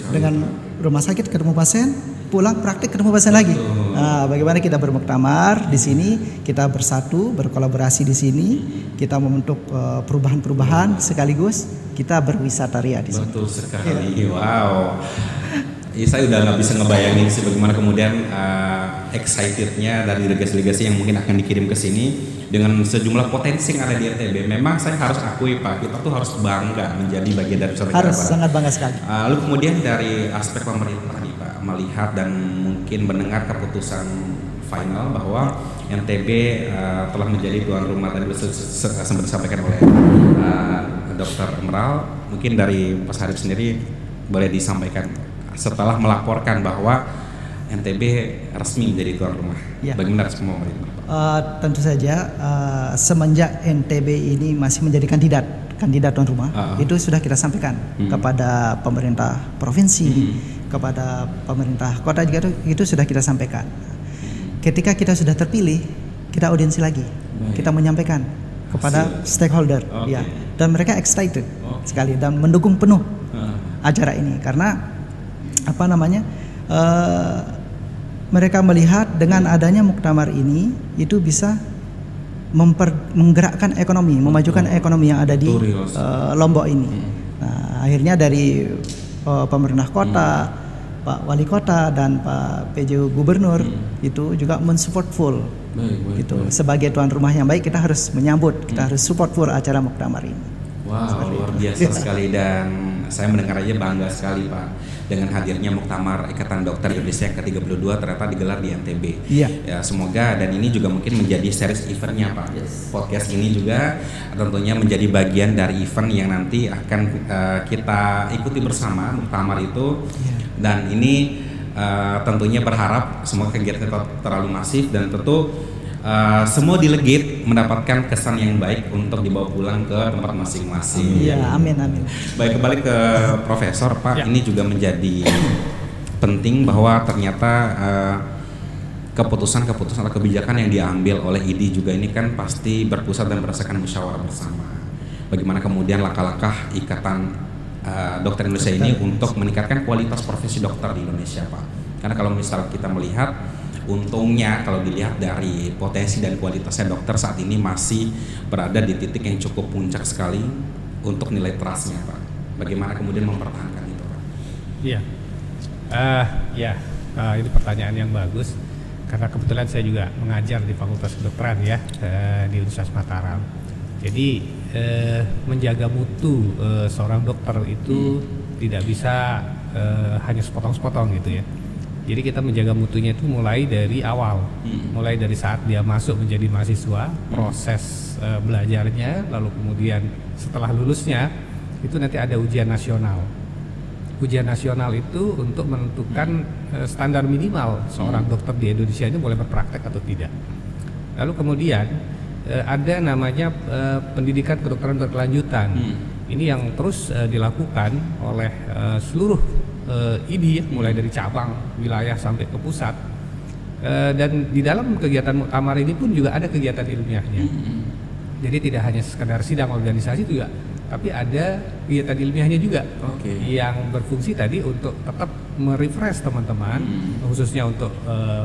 Dengan rumah sakit ketemu pasien, pulang praktik ketemu pasien lagi. Nah, bagaimana kita bermuktamar di sini, kita bersatu, berkolaborasi di sini, kita membentuk perubahan-perubahan sekaligus kita berwisata ria di sini. Betul sekali. Wow. Ya, saya udah nggak bisa ngebayangin sih bagaimana kemudian excitednya dari delegasi-delegasi yang mungkin akan dikirim ke sini dengan sejumlah potensi yang ada di NTB. Memang saya harus akui Pak, kita tuh harus bangga menjadi bagian dari wisata. Harus sangat bangga sekali. Lalu kemudian dari aspek pemerintah nih Pak, melihat dan mungkin mendengar keputusan final bahwa NTB telah menjadi tuan rumah, tadi sempat disampaikan oleh Dr. Emerald. Mungkin dari Pak Sarip sendiri boleh disampaikan setelah melaporkan bahwa NTB resmi menjadi tuan rumah. Bagaimana respon pemerintah? Tentu saja semenjak NTB ini masih menjadi kandidat tuan rumah, itu sudah kita sampaikan kepada pemerintah provinsi, kepada pemerintah kota juga itu sudah kita sampaikan. Ketika kita sudah terpilih, kita audiensi lagi, kita menyampaikan kepada stakeholder, ya, dan mereka excited sekali dan mendukung penuh acara ini karena apa namanya mereka melihat dengan adanya muktamar ini itu bisa menggerakkan ekonomi, memajukan ekonomi yang ada di Lombok ini. Nah, akhirnya dari pemerintah kota, Pak Wali Kota dan Pak PJ Gubernur itu juga mensupport full. Gitu. Sebagai tuan rumah yang baik kita harus menyambut, kita harus support full acara muktamar ini. Wow, luar biasa sekali. Dan saya mendengar aja bangga sekali Pak dengan hadirnya Muktamar Ikatan Dokter Indonesia yang ke-32 ternyata digelar di NTB. Iya. Ya, semoga dan ini juga mungkin menjadi series eventnya Pak. Podcast ini juga tentunya menjadi bagian dari event yang nanti akan kita ikuti bersama Muktamar itu. Dan ini tentunya berharap semoga kegiatan terlalu masif dan tentu semua delegate mendapatkan kesan yang baik untuk dibawa pulang ke tempat masing-masing. Iya, amin. Baik, kembali ke Profesor Pak, ini juga menjadi penting bahwa ternyata keputusan-keputusan atau kebijakan yang diambil oleh IDI juga ini kan pasti berpusat dan berdasarkan musyawarah bersama. Bagaimana kemudian langkah-langkah Ikatan Dokter Indonesia ini untuk meningkatkan kualitas profesi dokter di Indonesia Pak. Karena kalau misal kita melihat untungnya kalau dilihat dari potensi dan kualitasnya dokter saat ini masih berada di titik yang cukup puncak sekali untuk nilai trustnya Pak. Bagaimana kemudian mempertahankan itu Pak? Iya, ini pertanyaan yang bagus karena kebetulan saya juga mengajar di Fakultas Kedokteran ya di Universitas Mataram. Jadi menjaga mutu seorang dokter itu tidak bisa hanya sepotong-sepotong gitu ya. Jadi kita menjaga mutunya itu mulai dari awal, mulai dari saat dia masuk menjadi mahasiswa, proses belajarnya, lalu kemudian setelah lulusnya itu nanti ada ujian nasional. Ujian nasional itu untuk menentukan standar minimal seorang dokter di Indonesia ini boleh berpraktek atau tidak. Lalu kemudian ada namanya pendidikan kedokteran berkelanjutan. Ini yang terus dilakukan oleh seluruh IDI mulai dari cabang, wilayah sampai ke pusat. Dan di dalam kegiatan muktamar ini pun juga ada kegiatan ilmiahnya. Jadi tidak hanya sekedar sidang organisasi juga, tapi ada kegiatan ilmiahnya juga yang berfungsi tadi untuk tetap merefresh teman-teman, khususnya untuk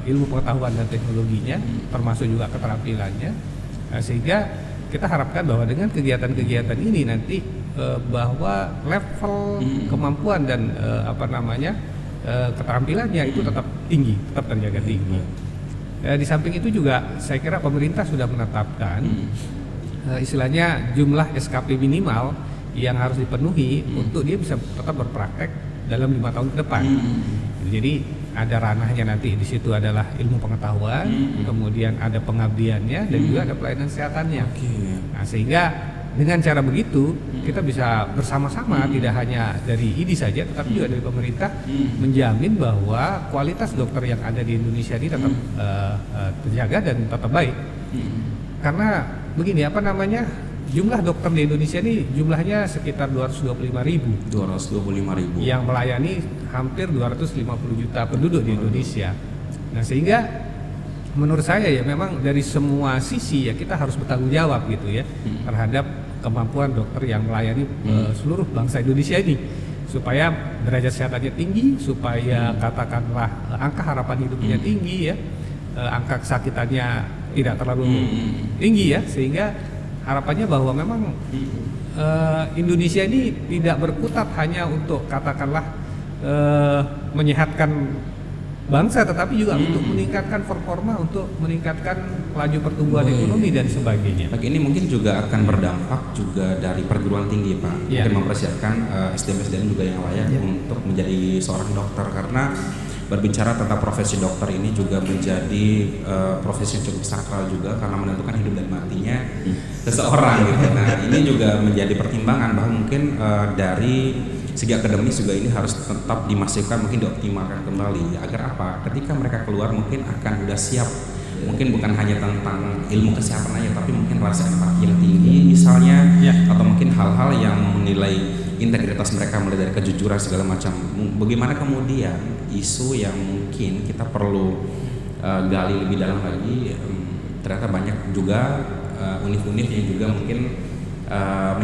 ilmu pengetahuan dan teknologinya, termasuk juga keterampilannya, sehingga kita harapkan bahwa dengan kegiatan-kegiatan ini nanti bahwa level kemampuan dan keterampilannya itu tetap tinggi, tetap terjaga tinggi. Di samping itu juga saya kira pemerintah sudah menetapkan istilahnya jumlah SKP minimal yang harus dipenuhi untuk dia bisa tetap berpraktek dalam 5 tahun ke depan. Jadi ada ranahnya nanti di situ adalah ilmu pengetahuan, kemudian ada pengabdiannya dan juga ada pelayanan kesehatannya. Nah, sehingga dengan cara begitu kita bisa bersama-sama tidak hanya dari IDI saja tetapi juga dari pemerintah menjamin bahwa kualitas dokter yang ada di Indonesia ini tetap terjaga dan tetap baik. Karena begini jumlah dokter di Indonesia ini jumlahnya sekitar 225.000 yang melayani hampir 250 juta penduduk di Indonesia. Nah, sehingga menurut saya ya memang dari semua sisi ya kita harus bertanggung jawab gitu ya terhadap kemampuan dokter yang melayani seluruh bangsa Indonesia ini supaya derajat kesehatannya tinggi, supaya katakanlah angka harapan hidupnya tinggi ya, angka kesakitannya tidak terlalu tinggi ya, sehingga harapannya bahwa memang Indonesia ini tidak berkutat hanya untuk katakanlah menyehatkan bangsa, tetapi juga untuk meningkatkan performa, untuk meningkatkan laju pertumbuhan ekonomi dan sebagainya. Ini mungkin juga akan berdampak juga dari perguruan tinggi Pak, mungkin mempersiapkan SDM juga yang layak untuk menjadi seorang dokter, karena berbicara tentang profesi dokter ini juga menjadi profesi yang cukup sakral juga karena menentukan hidup dan matinya seseorang gitu. Nah, ini juga menjadi pertimbangan bahwa mungkin dari segi akademis juga ini harus tetap dimasifkan, mungkin dioptimalkan kembali agar apa? Ketika mereka keluar mungkin akan udah siap, mungkin bukan hanya tentang ilmu kesehatan aja, tapi mungkin rasa empati yang tinggi misalnya, atau mungkin hal-hal yang menilai integritas mereka mulai dari kejujuran segala macam. Bagaimana kemudian isu yang mungkin kita perlu gali lebih dalam lagi, ternyata banyak juga univ-univ yang juga mungkin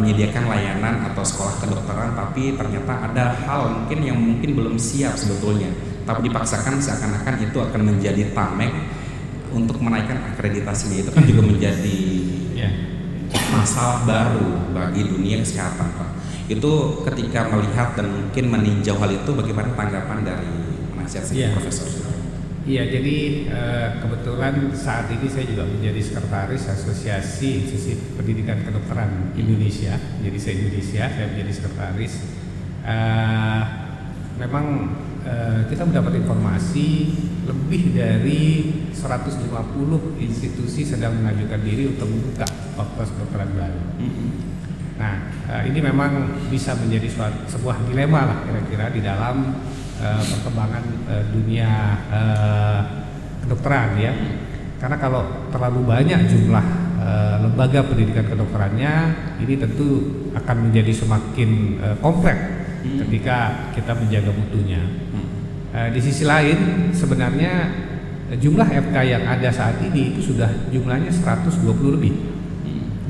menyediakan layanan atau sekolah kedokteran, tapi ternyata ada hal mungkin yang mungkin belum siap sebetulnya, tapi dipaksakan seakan-akan itu akan menjadi tameng untuk menaikkan akreditasinya. Itu kan juga menjadi masalah baru bagi dunia kesehatan Pak. Itu ketika melihat dan mungkin meninjau hal itu, bagaimana tanggapan dari penasihat Profesor? Iya, jadi kebetulan saat ini saya juga menjadi sekretaris Asosiasi Institusi Pendidikan Kedokteran Indonesia. Jadi se-Indonesia saya menjadi sekretaris. Memang kita mendapat informasi lebih dari 150 institusi sedang mengajukan diri untuk membuka fakultas kedokteran baru. Nah, ini memang bisa menjadi sebuah dilema lah kira-kira di dalam perkembangan dunia kedokteran ya. Karena kalau terlalu banyak jumlah lembaga pendidikan kedokterannya, ini tentu akan menjadi semakin kompleks ketika kita menjaga mutunya. Di sisi lain sebenarnya jumlah FK yang ada saat ini itu sudah jumlahnya 120 lebih.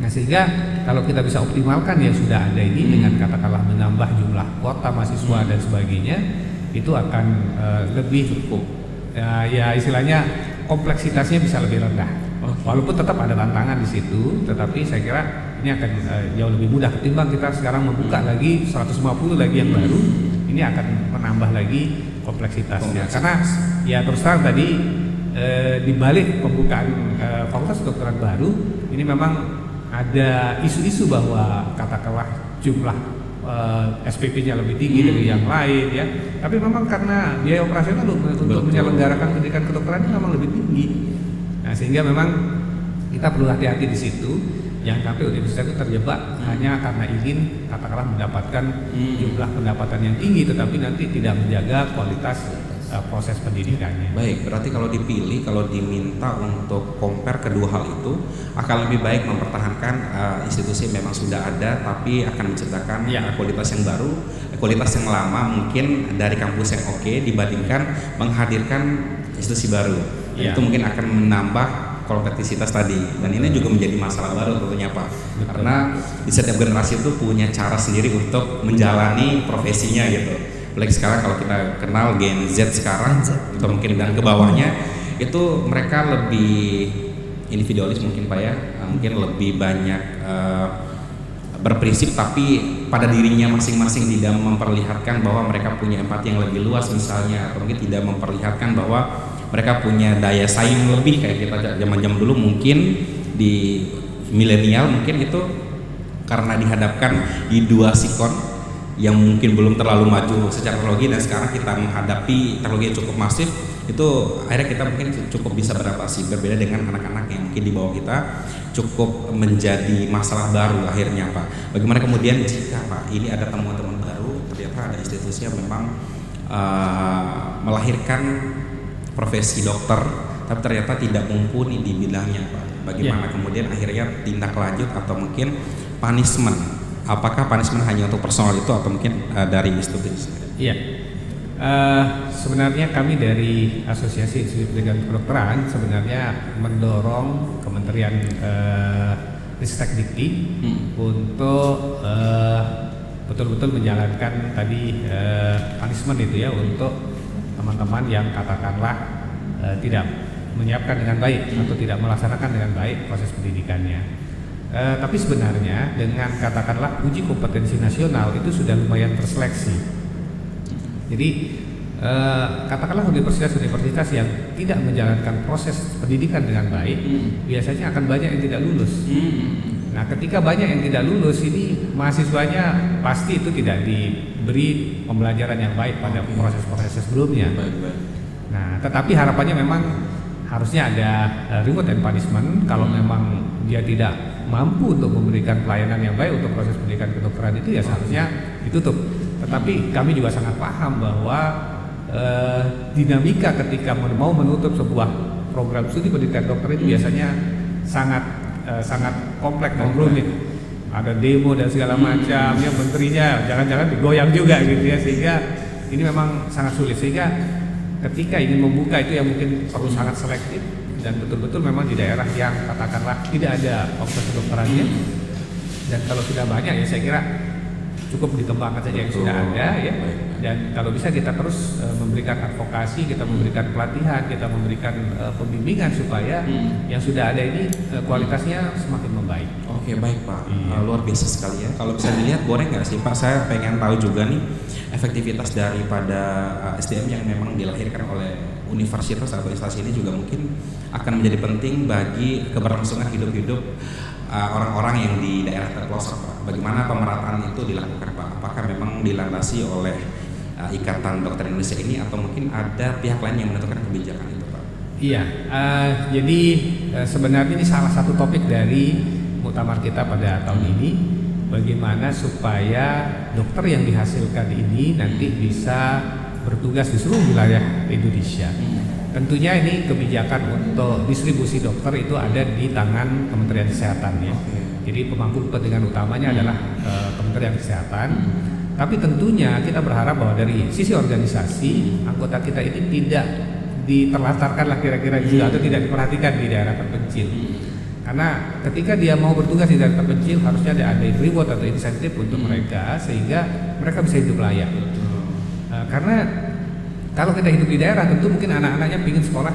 Nah, sehingga kalau kita bisa optimalkan yang sudah ada ini dengan katakanlah menambah jumlah kuota mahasiswa dan sebagainya, itu akan lebih cukup. Ya istilahnya kompleksitasnya bisa lebih rendah. Walaupun tetap ada tantangan di situ, tetapi saya kira ini akan jauh lebih mudah ketimbang kita sekarang membuka lagi 150 lagi yang baru. Ini akan menambah lagi kompleksitasnya. Karena ya terus terang tadi di balik pembukaan fakultas kedokteran baru ini memang ada isu-isu bahwa katakanlah jumlah SPP-nya lebih tinggi dari yang lain ya. Tapi memang karena biaya operasional untuk menyelenggarakan pendidikan kedokteran ini memang lebih tinggi. Nah, sehingga memang kita perlu hati-hati di situ. Jangan sampai universitas itu terjebak hanya karena ingin katakanlah mendapatkan jumlah pendapatan yang tinggi, tetapi nanti tidak menjaga kualitas proses pendidikannya. Baik, berarti kalau dipilih, kalau diminta untuk compare kedua hal itu, akan lebih baik mempertahankan institusi yang memang sudah ada, tapi akan menciptakan kualitas yang baru, kualitas yang lama mungkin dari kampus yang oke dibandingkan menghadirkan institusi baru. Itu mungkin akan menambah kompetisitas tadi, dan ini juga menjadi masalah baru tentunya Pak. Karena di setiap generasi itu punya cara sendiri untuk menjalani profesinya gitu. Apalagi sekarang kalau kita kenal Gen Z sekarang atau mungkin dan ke bawahnya itu mereka lebih individualis mungkin Pak ya, mungkin lebih banyak berprinsip tapi pada dirinya masing-masing, tidak memperlihatkan bahwa mereka punya empati yang lebih luas misalnya, atau mungkin tidak memperlihatkan bahwa mereka punya daya saing lebih kayak kita zaman-zaman dulu. Mungkin di milenial mungkin itu karena dihadapkan di dua sikon yang mungkin belum terlalu maju secara teknologi, dan sekarang kita menghadapi teknologi yang cukup masif, itu akhirnya kita mungkin cukup bisa beradaptasi. Berbeda dengan anak-anak yang mungkin di bawah kita cukup menjadi masalah baru akhirnya Pak. Bagaimana kemudian jika Pak ini ada temuan-temuan baru, ternyata ada institusi yang memang melahirkan profesi dokter tapi ternyata tidak mumpuni di bidangnya Pak. Bagaimana kemudian akhirnya tindak lanjut atau mungkin punishment? Apakah punishment hanya untuk personal itu atau mungkin dari institusi? Iya. Sebenarnya kami dari Asosiasi Institut Pendidikan Kedokteran sebenarnya mendorong Kementerian Ristek Dikti untuk betul-betul menjalankan tadi punishment itu ya untuk teman-teman yang katakanlah tidak menyiapkan dengan baik atau tidak melaksanakan dengan baik proses pendidikannya. Tapi sebenarnya dengan katakanlah uji kompetensi nasional itu sudah lumayan terseleksi. Jadi katakanlah universitas-universitas yang tidak menjalankan proses pendidikan dengan baik biasanya akan banyak yang tidak lulus. Nah, ketika banyak yang tidak lulus ini mahasiswanya pasti itu tidak diberi pembelajaran yang baik pada proses-proses sebelumnya. Nah, tetapi harapannya memang harusnya ada reward and punishment. Kalau memang dia tidak mampu untuk memberikan pelayanan yang baik untuk proses pendidikan kedokteran itu ya seharusnya ditutup. Tetapi kami juga sangat paham bahwa dinamika ketika mau menutup sebuah program studi pendidikan dokter itu biasanya sangat kompleks dan rumit. Ada demo dan segala macam, ya menterinya jangan-jangan digoyang juga gitu ya, sehingga ini memang sangat sulit. Sehingga ketika ingin membuka itu yang mungkin perlu sangat selektif dan betul-betul memang di daerah yang katakanlah tidak ada fakultas kedokterannya, dan kalau sudah banyak ya saya kira cukup dikembangkan saja yang sudah ada ya. Dan kalau bisa kita terus memberikan advokasi, kita memberikan pelatihan, kita memberikan pembimbingan supaya yang sudah ada ini kualitasnya semakin membaik. Oke, baik Pak, luar biasa sekali ya. Kalau bisa dilihat boleh nggak sih Pak, saya pengen tahu juga nih efektivitas daripada SDM yang memang dilahirkan oleh universitas atau instansi ini juga mungkin akan menjadi penting bagi keberlangsungan hidup-hidup orang-orang yang di daerah terpelosok Pak. bagaimana pemerataan itu dilakukan Pak? Apakah memang dilandasi oleh Ikatan Dokter Indonesia ini atau mungkin ada pihak lain yang menentukan kebijakan itu Pak? Iya, jadi sebenarnya ini salah satu topik dari muktamar kita pada tahun ini, bagaimana supaya dokter yang dihasilkan ini nanti bisa bertugas di seluruh wilayah Indonesia. Tentunya ini kebijakan untuk distribusi dokter itu ada di tangan Kementerian Kesehatan ya. Jadi pemangku kepentingan utamanya adalah Kementerian Kesehatan. Tapi tentunya kita berharap bahwa dari sisi organisasi anggota kita ini tidak diterlantarkan lah kira-kira gitu atau tidak diperhatikan di daerah terpencil. Karena ketika dia mau bertugas di daerah terpencil harusnya ada reward atau insentif untuk mereka sehingga mereka bisa hidup layak. Karena kalau kita hidup di daerah tentu mungkin anak-anaknya ingin sekolah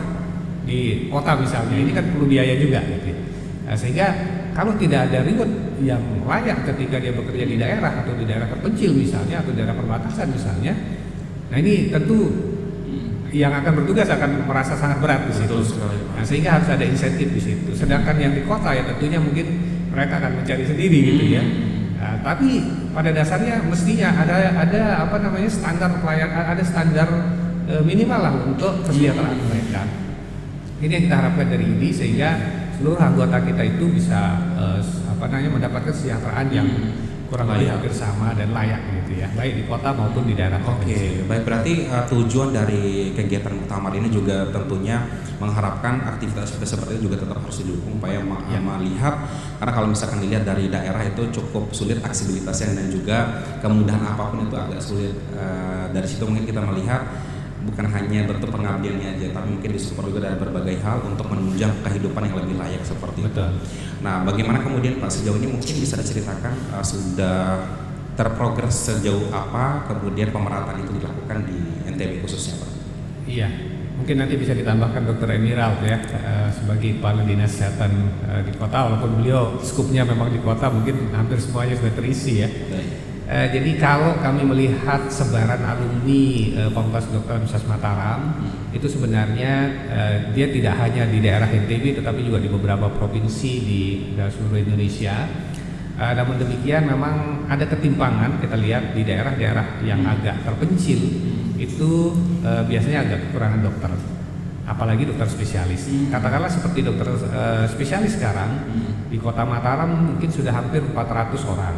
di kota misalnya, ini kan perlu biaya juga gitu. Sehingga kalau tidak ada reward yang layak ketika dia bekerja di daerah atau di daerah terpencil misalnya atau daerah perbatasan misalnya, nah ini tentu yang akan bertugas akan merasa sangat berat di situ. Nah, sehingga harus ada insentif di situ. Sedangkan yang di kota ya tentunya mungkin mereka akan mencari sendiri gitu ya. Nah, tapi pada dasarnya mestinya ada apa namanya standar pelayanan, ada standar minimal lah untuk kesejahteraan mereka. Ini yang kita harapkan dari ini sehingga seluruh anggota kita itu bisa mendapatkan kesejahteraan yang kurang lebih hampir sama dan layak gitu ya, baik di kota maupun di daerah. Oke, baik, berarti tujuan dari kegiatan muktamar ini juga tentunya mengharapkan aktivitas seperti itu juga tetap harus didukung supaya melihat, karena kalau misalkan dilihat dari daerah itu cukup sulit aksesibilitasnya dan juga kemudahan apapun itu agak sulit. Dari situ mungkin kita melihat bukan hanya bentuk pengabdiannya aja, tapi mungkin disupport juga dari berbagai hal untuk menunjang kehidupan yang lebih layak seperti itu. Nah, bagaimana kemudian Pak sejauh ini mungkin bisa diceritakan sudah terprogres sejauh apa kemudian pemerataan itu dilakukan di NTB khususnya Pak? Iya, mungkin nanti bisa ditambahkan Dr. Emerald ya sebagai Kepala Dinas Kesehatan di kota, walaupun beliau skupnya memang di kota, mungkin hampir semuanya sudah terisi ya. Jadi kalau kami melihat sebaran alumni Fakultas Kedokteran Universitas Mataram itu sebenarnya dia tidak hanya di daerah NTB tetapi juga di beberapa provinsi di seluruh Indonesia. Namun demikian memang ada ketimpangan, kita lihat di daerah-daerah yang agak terpencil itu biasanya agak kekurangan dokter, apalagi dokter spesialis. Katakanlah seperti dokter spesialis sekarang di Kota Mataram mungkin sudah hampir 400 orang.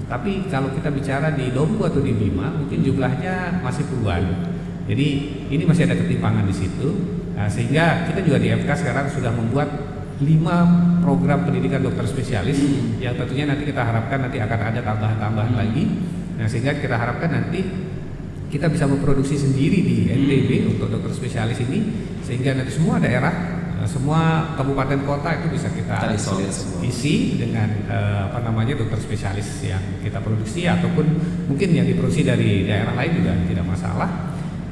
Tapi kalau kita bicara di Dompu atau di Bima mungkin jumlahnya masih puluhan. Jadi ini masih ada ketimpangan di situ. Sehingga kita juga di FK sekarang sudah membuat 5 program pendidikan dokter spesialis yang tentunya nanti kita harapkan nanti akan ada tambahan-tambahan lagi. Nah, sehingga kita harapkan nanti kita bisa memproduksi sendiri di NTB untuk dokter spesialis ini sehingga nanti semua daerah, semua kabupaten kota itu bisa kita isi dengan dokter spesialis yang kita produksi ataupun mungkin yang diproduksi dari daerah lain juga tidak masalah.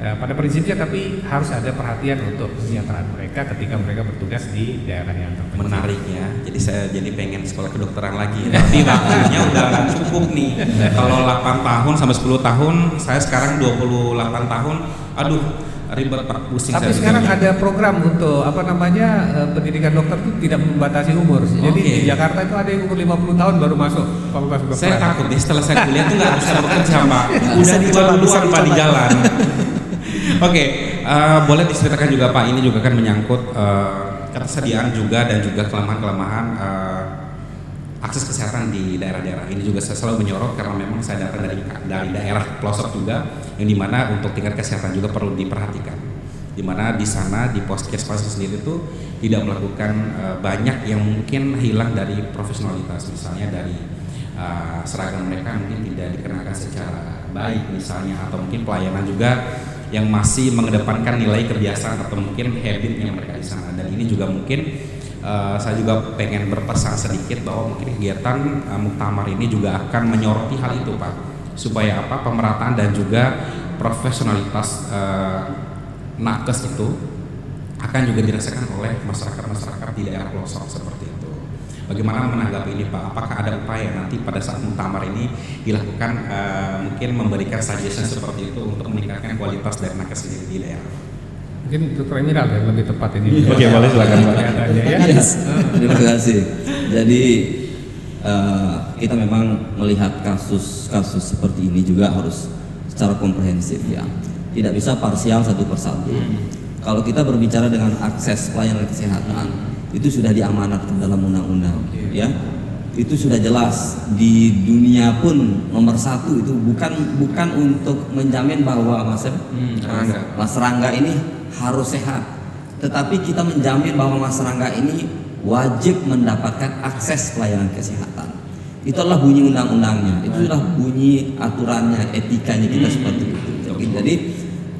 Pada prinsipnya tapi harus ada perhatian untuk kesejahteraan mereka ketika mereka bertugas di daerah yang terpencil. Menarik ya, jadi saya jadi pengen sekolah kedokteran lagi, tapi waktunya udah gak cukup nih. Kalau 8 tahun sampai 10 tahun, saya sekarang 28 tahun, aduh ribet Pak, pusing. Tapi sekarang ada program untuk pendidikan dokter itu tidak membatasi umur. Jadi di Jakarta itu ada yang umur 50 tahun baru masuk fakultas kedokteran. Saya takut deh setelah saya kuliah tuh nggak bisa bekerja Pak, udah duluan Pak di jalan. Boleh diceritakan juga Pak, ini juga kan menyangkut ketersediaan juga dan juga kelemahan-kelemahan akses kesehatan di daerah-daerah. Ini juga saya selalu menyorot karena memang saya datang dari daerah pelosok juga, yang dimana untuk tingkat kesehatan juga perlu diperhatikan. Dimana di sana di Poskesmas sendiri itu tidak melakukan banyak yang mungkin hilang dari profesionalitas, misalnya dari seragam mereka mungkin tidak dikenakan secara baik misalnya, atau mungkin pelayanan juga yang masih mengedepankan nilai kebiasaan atau mungkin habitnya mereka di sana. Dan ini juga mungkin saya juga pengen berpesan sedikit bahwa mungkin kegiatan muktamar ini juga akan menyoroti hal itu Pak, supaya pemerataan dan juga profesionalitas nakes itu akan juga dirasakan oleh masyarakat di daerah pelosok seperti itu. Bagaimana menanggapi ini Pak? Apakah ada upaya nanti pada saat muktamar ini dilakukan mungkin memberikan suggestion seperti itu untuk meningkatkan kualitas dari nakes sendiri di daerah? Mungkin Dr. Emerald yang lebih tepat ini. Oke, boleh silakan Pak. Terima kasih. Jadi kita memang melihat kasus-kasus seperti ini juga harus secara komprehensif ya. Tidak bisa parsial satu persatu. Kalau kita berbicara dengan akses pelayanan kesehatan, itu sudah diamanatkan dalam undang-undang ya. Itu sudah jelas di dunia pun nomor satu itu bukan untuk menjamin bahwa Mas Rangga ini harus sehat, tetapi kita menjamin bahwa Mas Rangga ini wajib mendapatkan akses pelayanan kesehatan. Itu adalah bunyi undang-undangnya, itu adalah bunyi aturannya, etikanya kita seperti itu. Jadi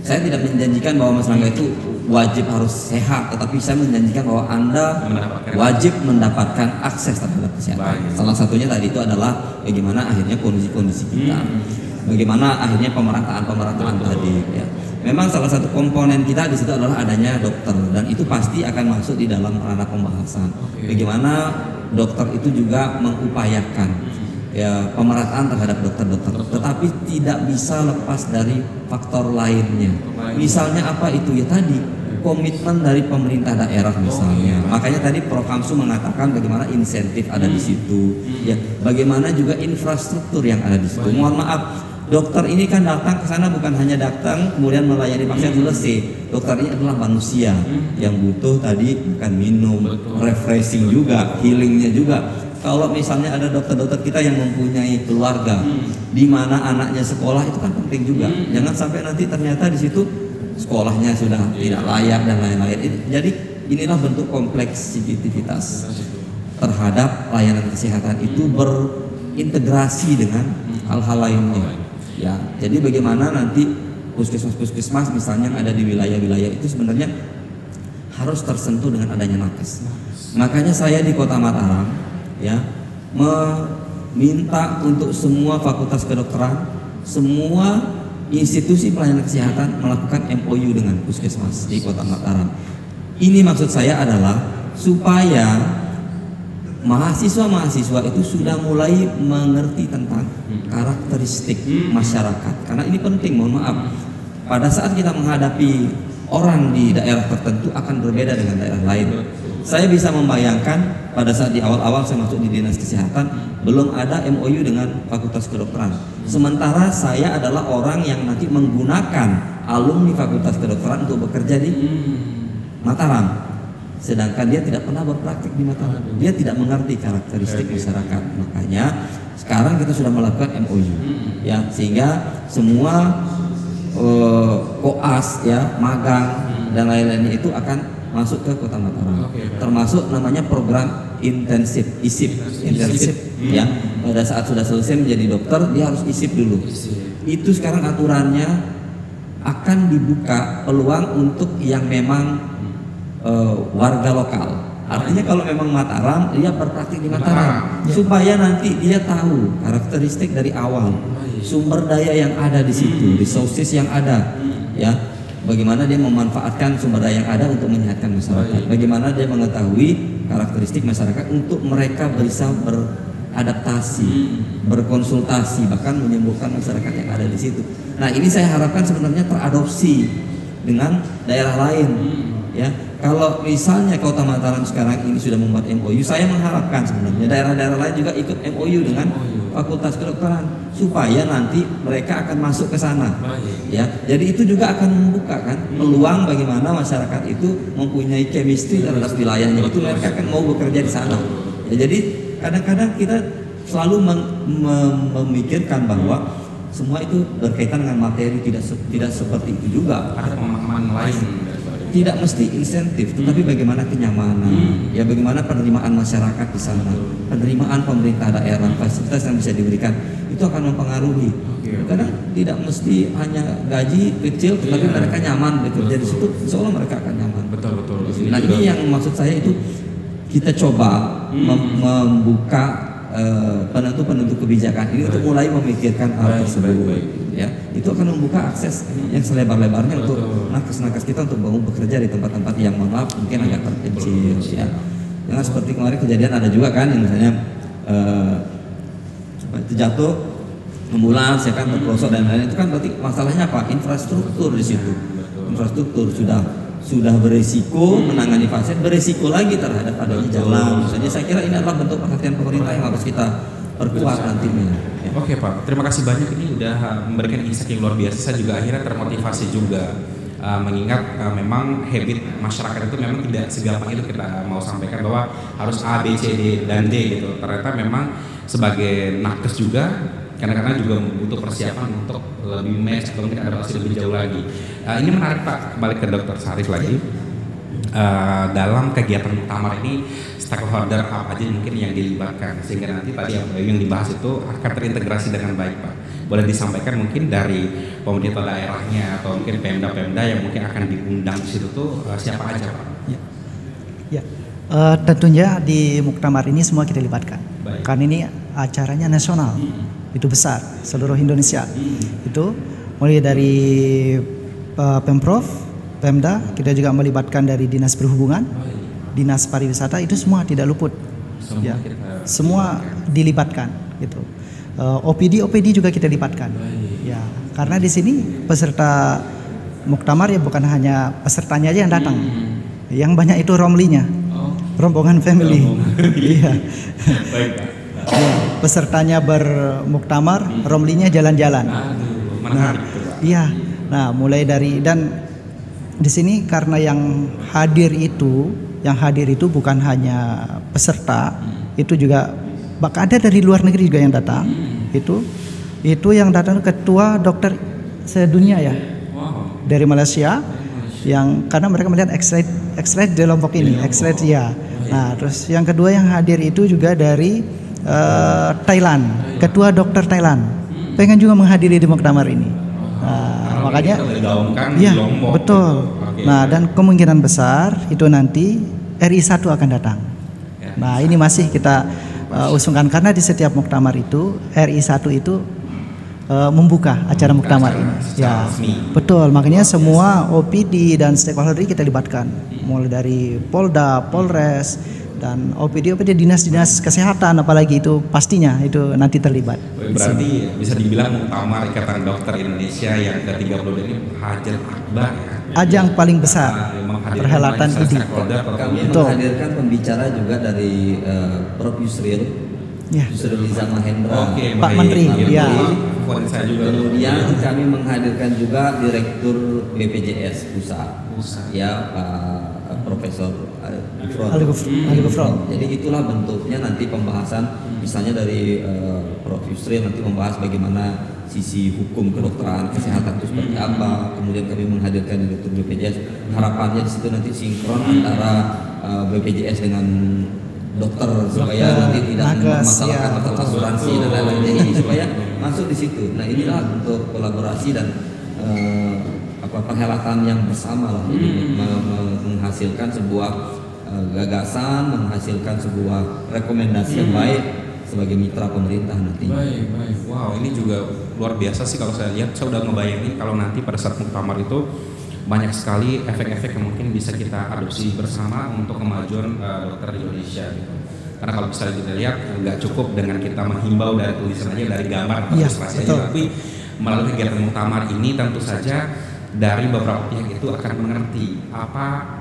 saya tidak menjanjikan bahwa Mas Rangga itu wajib harus sehat, tetapi saya menjanjikan bahwa Anda wajib mendapatkan akses terhadap kesehatan. Salah satunya tadi itu adalah bagaimana akhirnya kondisi-kondisi kita, bagaimana akhirnya pemerataan tadi. Ya. Memang salah satu komponen kita di situ adalah adanya dokter, dan itu pasti akan masuk di dalam ranah pembahasan. Bagaimana dokter itu juga mengupayakan ya pemerataan terhadap dokter-dokter, tetapi tidak bisa lepas dari faktor lainnya. Misalnya apa itu ya tadi komitmen dari pemerintah daerah misalnya. Makanya tadi Prof Hamsu mengatakan bagaimana insentif ada di situ, ya bagaimana juga infrastruktur yang ada di situ. Mohon maaf, dokter ini kan datang ke sana bukan hanya datang kemudian melayani pasien selesai. Dokter ini adalah manusia yang butuh tadi bukan minum, refreshing juga, healingnya juga. Kalau misalnya ada dokter-dokter kita yang mempunyai keluarga di mana anaknya sekolah, itu kan penting juga. Jangan sampai nanti ternyata di situ sekolahnya sudah tidak layak dan lain-lain. Jadi inilah bentuk kompleksivitas terhadap layanan kesehatan itu berintegrasi dengan hal-hal lainnya. Ya, jadi bagaimana nanti puskesmas-puskesmas misalnya yang ada di wilayah-wilayah itu sebenarnya harus tersentuh dengan adanya nakes. Makanya saya di Kota Mataram ya meminta untuk semua fakultas kedokteran, semua institusi pelayanan kesehatan melakukan MOU dengan puskesmas di Kota Mataram. Ini maksud saya adalah supaya mahasiswa-mahasiswa itu sudah mulai mengerti tentang karakteristik masyarakat. Karena ini penting, mohon maaf, pada saat kita menghadapi orang di daerah tertentu akan berbeda dengan daerah lain. Saya bisa membayangkan pada saat di awal-awal saya masuk di dinas kesehatan belum ada MOU dengan fakultas kedokteran. Sementara saya adalah orang yang nanti menggunakan alumni fakultas kedokteran untuk bekerja di Mataram. Sedangkan dia tidak pernah berpraktik di Mataram. Dia tidak mengerti karakteristik masyarakat. Makanya sekarang kita sudah melakukan MOU ya, sehingga semua koas ya, magang dan lain-lainnya itu akan masuk ke Kota Mataram, termasuk namanya program intensif, ISIP, intensif ya. Pada saat sudah selesai menjadi dokter, dia harus ISIP dulu. Itu sekarang aturannya akan dibuka peluang untuk yang memang warga lokal. Artinya kalau memang Mataram, dia berpraktik di Mataram, supaya nanti dia tahu karakteristik dari awal, sumber daya yang ada di situ, resources yang ada, ya. Bagaimana dia memanfaatkan sumber daya yang ada untuk menyehatkan masyarakat. Bagaimana dia mengetahui karakteristik masyarakat untuk mereka bisa beradaptasi, berkonsultasi, bahkan menyembuhkan masyarakat yang ada di situ. Nah, ini saya harapkan sebenarnya teradopsi dengan daerah lain. Ya, kalau misalnya Kota Mataram sekarang ini sudah membuat MOU, saya mengharapkan sebenarnya daerah-daerah lain juga ikut MOU dengan fakultas kedokteran supaya nanti mereka akan masuk ke sana. Ya, jadi itu juga akan membuka kan peluang bagaimana masyarakat itu mempunyai chemistry terhadap wilayahnya, itu mereka akan mau bekerja di sana. Ya, jadi kadang-kadang kita selalu memikirkan bahwa semua itu berkaitan dengan materi, tidak seperti itu juga. Ada pemahaman lain. Tidak mesti insentif, tetapi bagaimana kenyamanan, ya bagaimana penerimaan masyarakat di sana, penerimaan pemerintah daerah, fasilitas yang bisa diberikan itu akan mempengaruhi. Karena tidak mesti hanya gaji kecil, tetapi mereka nyaman bekerja di situ, seolah mereka akan nyaman. Betul. Nah, ini yang maksud saya itu kita coba membuka penentu-penentu kebijakan ini untuk mulai memikirkan hal tersebut. Ya, itu akan membuka akses yang selebar-lebarnya untuk nakes-nakes kita untuk bekerja di tempat-tempat yang maaf mungkin agak terpencil. Ya, jangan seperti kemarin kejadian ada juga kan, yang misalnya itu jatuh, ambulans ya kan terperosok dan lain-lain, itu kan berarti masalahnya apa? Infrastruktur di situ. Infrastruktur sudah berisiko menangani pasien, berisiko lagi terhadap adanya jalan. Misalnya saya kira ini adalah bentuk perhatian pemerintah yang harus kita perkuat nantinya. Ya. Oke Pak, terima kasih banyak, ini udah memberikan insight yang luar biasa. Saya juga akhirnya termotivasi juga mengingat memang habit masyarakat itu memang tidak segampang itu kita mau sampaikan bahwa harus A, B, C, D, dan D gitu. Ternyata memang sebagai nakes juga kadang-kadang juga butuh persiapan untuk lebih match atau mungkin adaptasi lebih jauh lagi. Ini menarik Pak, balik ke Dr. Sarif lagi. Dalam kegiatan muktamar ini stakeholder apa aja mungkin yang dilibatkan sehingga nanti tadi yang dibahas itu akan terintegrasi dengan baik Pak. Boleh disampaikan mungkin dari pemerintah daerahnya atau mungkin Pemda-Pemda yang mungkin akan diundang di situ tuh siapa aja Pak? Ya. Tentunya di muktamar ini semua kita libatkan. Baik. Karena ini acaranya nasional. Itu besar, seluruh Indonesia. Itu mulai dari Pemprov, Pemda, kita juga melibatkan dari Dinas Perhubungan, Dinas Pariwisata, itu semua tidak luput. Semua dilibatkan gitu. OPD juga kita libatkan. Ya, karena di sini peserta muktamar ya bukan hanya pesertanya aja yang datang. Yang banyak itu romlinya. Rombongan family. Iya. Ya, pesertanya bermuktamar, romlinya jalan-jalan. Iya. Nah, mulai dari dan di sini karena yang hadir itu bukan hanya peserta, itu juga bahkan ada dari luar negeri juga yang datang. Itu yang datang ketua dokter sedunia ya. Dari Malaysia yang karena mereka melihat X-ray di Lombok ini, X-ray ya. Nah, terus yang kedua yang hadir itu juga dari Thailand, ketua dokter Thailand. Pengen juga menghadiri di muktamar ini. Nah, makanya ya, betul. Nah, dan kemungkinan besar itu nanti RI1 akan datang. Nah, ini masih kita usungkan karena di setiap muktamar itu RI1 itu membuka acara muktamar ini. Ya, betul. Makanya semua OPD dan stakeholder kita libatkan, mulai dari Polda, Polres, dan OPD dinas-dinas kesehatan apalagi itu pastinya itu nanti terlibat. Berarti bisa dibilang muktamar Ikatan Dokter Indonesia yang ke-30 ini hajat akbar ya. Ajang paling besar perhelatan ini. Kami menghadirkan pembicara juga dari Prof. Yusril Iza Mahendra, Pak Menteri. Ya. Kemudian kami menghadirkan juga Direktur BPJS Pusat, ya Pak Profesor Ali Gufron. Jadi itulah bentuknya nanti pembahasan, misalnya dari Prof. Yusril nanti membahas bagaimana sisi hukum kedokteran kesehatan itu seperti apa. Kemudian kami menghadirkan Direktur BPJS. Harapannya di situ nanti sinkron antara BPJS dengan dokter supaya nanti tidak memasalahkan masalah asuransi dan lain-lainnya ini supaya masuk di situ. Nah, inilah untuk kolaborasi dan perhelatan yang bersama lah, menghasilkan sebuah gagasan, menghasilkan sebuah rekomendasi yang baik sebagai mitra pemerintah nanti. Baik. Wow, ini juga luar biasa sih kalau saya lihat. Saya udah ngebayangin kalau nanti pada saat muktamar itu banyak sekali efek-efek yang mungkin bisa kita adopsi bersama untuk kemajuan dokter Indonesia gitu. Karena kalau misalnya kita lihat nggak cukup dengan kita menghimbau dari tulisan aja, dari gambar atau ilustrasi aja, tapi melalui kegiatan muktamar ini tentu saja dari beberapa pihak itu akan mengerti apa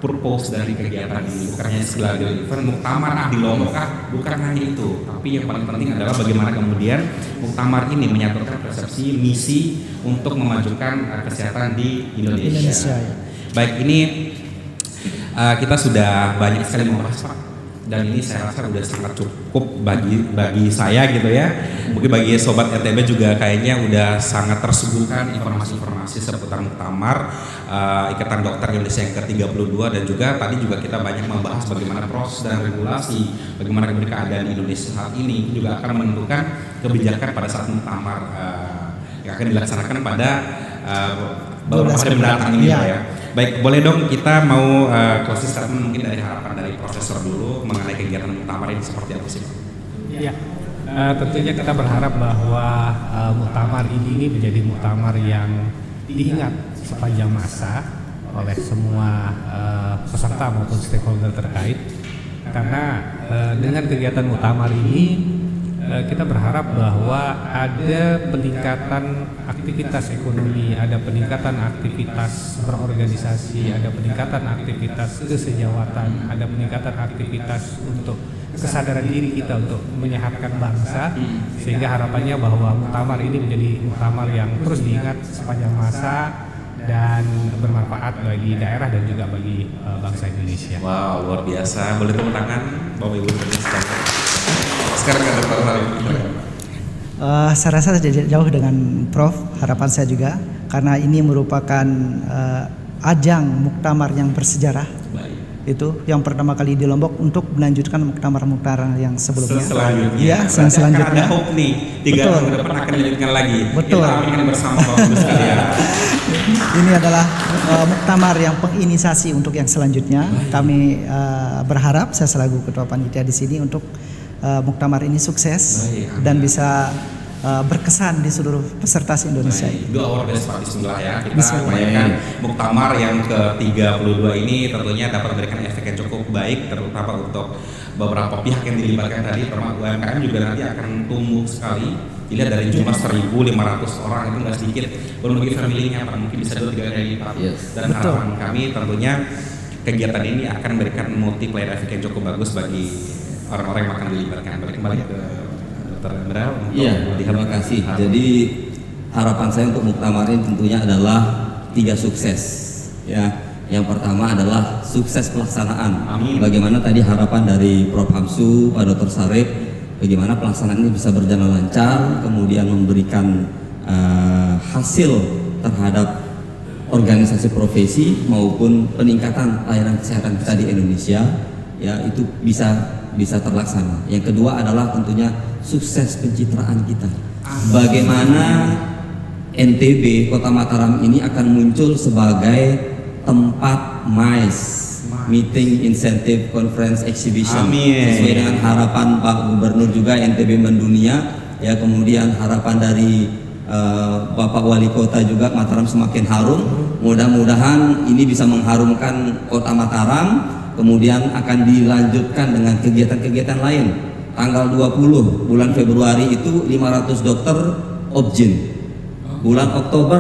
purpose dari kegiatan ini. Bukan hanya sekedar event muktamar di Lombok, bukan hanya itu, tapi yang paling penting adalah bagaimana kemudian muktamar ini menyatukan persepsi misi untuk memajukan kesehatan di Indonesia. Baik, ini kita sudah banyak sekali membahas Pak, dan ini saya rasa sudah sangat cukup bagi saya gitu ya. Mungkin bagi sobat RTB juga kayaknya udah sangat tersuguhkan informasi-informasi seputar muktamar Ikatan Dokter Indonesia yang ke-32, dan juga tadi juga kita banyak membahas bagaimana proses dan regulasi, bagaimana keadaan di Indonesia saat ini juga akan menentukan kebijakan pada saat muktamar yang akan dilaksanakan pada beberapa hari mendatang ini Pak ya. Baik, boleh dong kita mau closing statement mungkin dari harapan dari Profesor dulu mengenai kegiatan muktamar ini seperti apa sih Pak? Ya, tentunya kita berharap bahwa muktamar ini menjadi muktamar yang diingat sepanjang masa oleh semua peserta maupun stakeholder terkait, karena dengan kegiatan muktamar ini kita berharap bahwa ada peningkatan aktivitas ekonomi, ada peningkatan aktivitas berorganisasi, ada peningkatan aktivitas kesejawatan, ada peningkatan aktivitas untuk kesadaran diri kita untuk menyehatkan bangsa, sehingga harapannya bahwa muktamar ini menjadi muktamar yang terus diingat sepanjang masa dan bermanfaat bagi daerah dan juga bagi bangsa Indonesia. Wow, luar biasa. Boleh tepuk tangan Bapak Ibu sekalian. Sekarang ada Dr. Salim. Saya rasa jauh dengan Prof. Harapan saya juga karena ini merupakan ajang muktamar yang bersejarah. Baik. Itu yang pertama kali di Lombok untuk melanjutkan muktamar-muktamar yang sebelumnya. Selanjutnya. Ya, yang selanjutnya. Ada hope nih 3 tahun ke depan akan dilanjutkan lagi. Betul. Kita akan bersama Bapak Ibu sekalian. Ini adalah muktamar yang penginisiasi untuk yang selanjutnya. Kami berharap saya selaku Ketua Panitia di sini untuk muktamar ini sukses dan bisa berkesan di seluruh peserta se-Indonesia. Doa luar biasa Pak, bismillah ya. Kita bayangkan muktamar yang ke-32 ini tentunya dapat memberikan efek yang cukup baik, terutama untuk beberapa pihak yang dilibatkan tadi, termasuk UMKM juga nanti akan tumbuh sekali. Dilihat dari jumlah 1.500 orang itu nggak sedikit, belum bagi familinya Pak, mungkin bisa 2-3 kali lipat. Dan harapan kami tentunya kegiatan ini akan memberikan multiplier efek yang cukup bagus bagi orang-orang yang akan dilibatkan. Kembali ke Dr. Indra. Iya, terima kasih. Jadi harapan saya untuk muktamar ini tentunya adalah 3 sukses. Ya, yang pertama adalah sukses pelaksanaan. Amin. Bagaimana tadi harapan dari Prof. Hamsu, Pak Dr. Sarip, bagaimana pelaksanaan ini bisa berjalan lancar, kemudian memberikan hasil terhadap organisasi profesi maupun peningkatan layanan kesehatan kita di Indonesia. Ya, itu bisa terlaksana. Yang kedua adalah tentunya sukses pencitraan kita. Bagaimana NTB Kota Mataram ini akan muncul sebagai tempat MICE, Meeting Incentive Conference Exhibition. Sesuai dengan harapan Pak Gubernur juga NTB mendunia. Ya, kemudian harapan dari Bapak Wali Kota juga Mataram semakin harum. Mudah-mudahan ini bisa mengharumkan Kota Mataram. Kemudian akan dilanjutkan dengan kegiatan-kegiatan lain. Tanggal 20 bulan Februari itu 500 dokter Objin. Bulan Oktober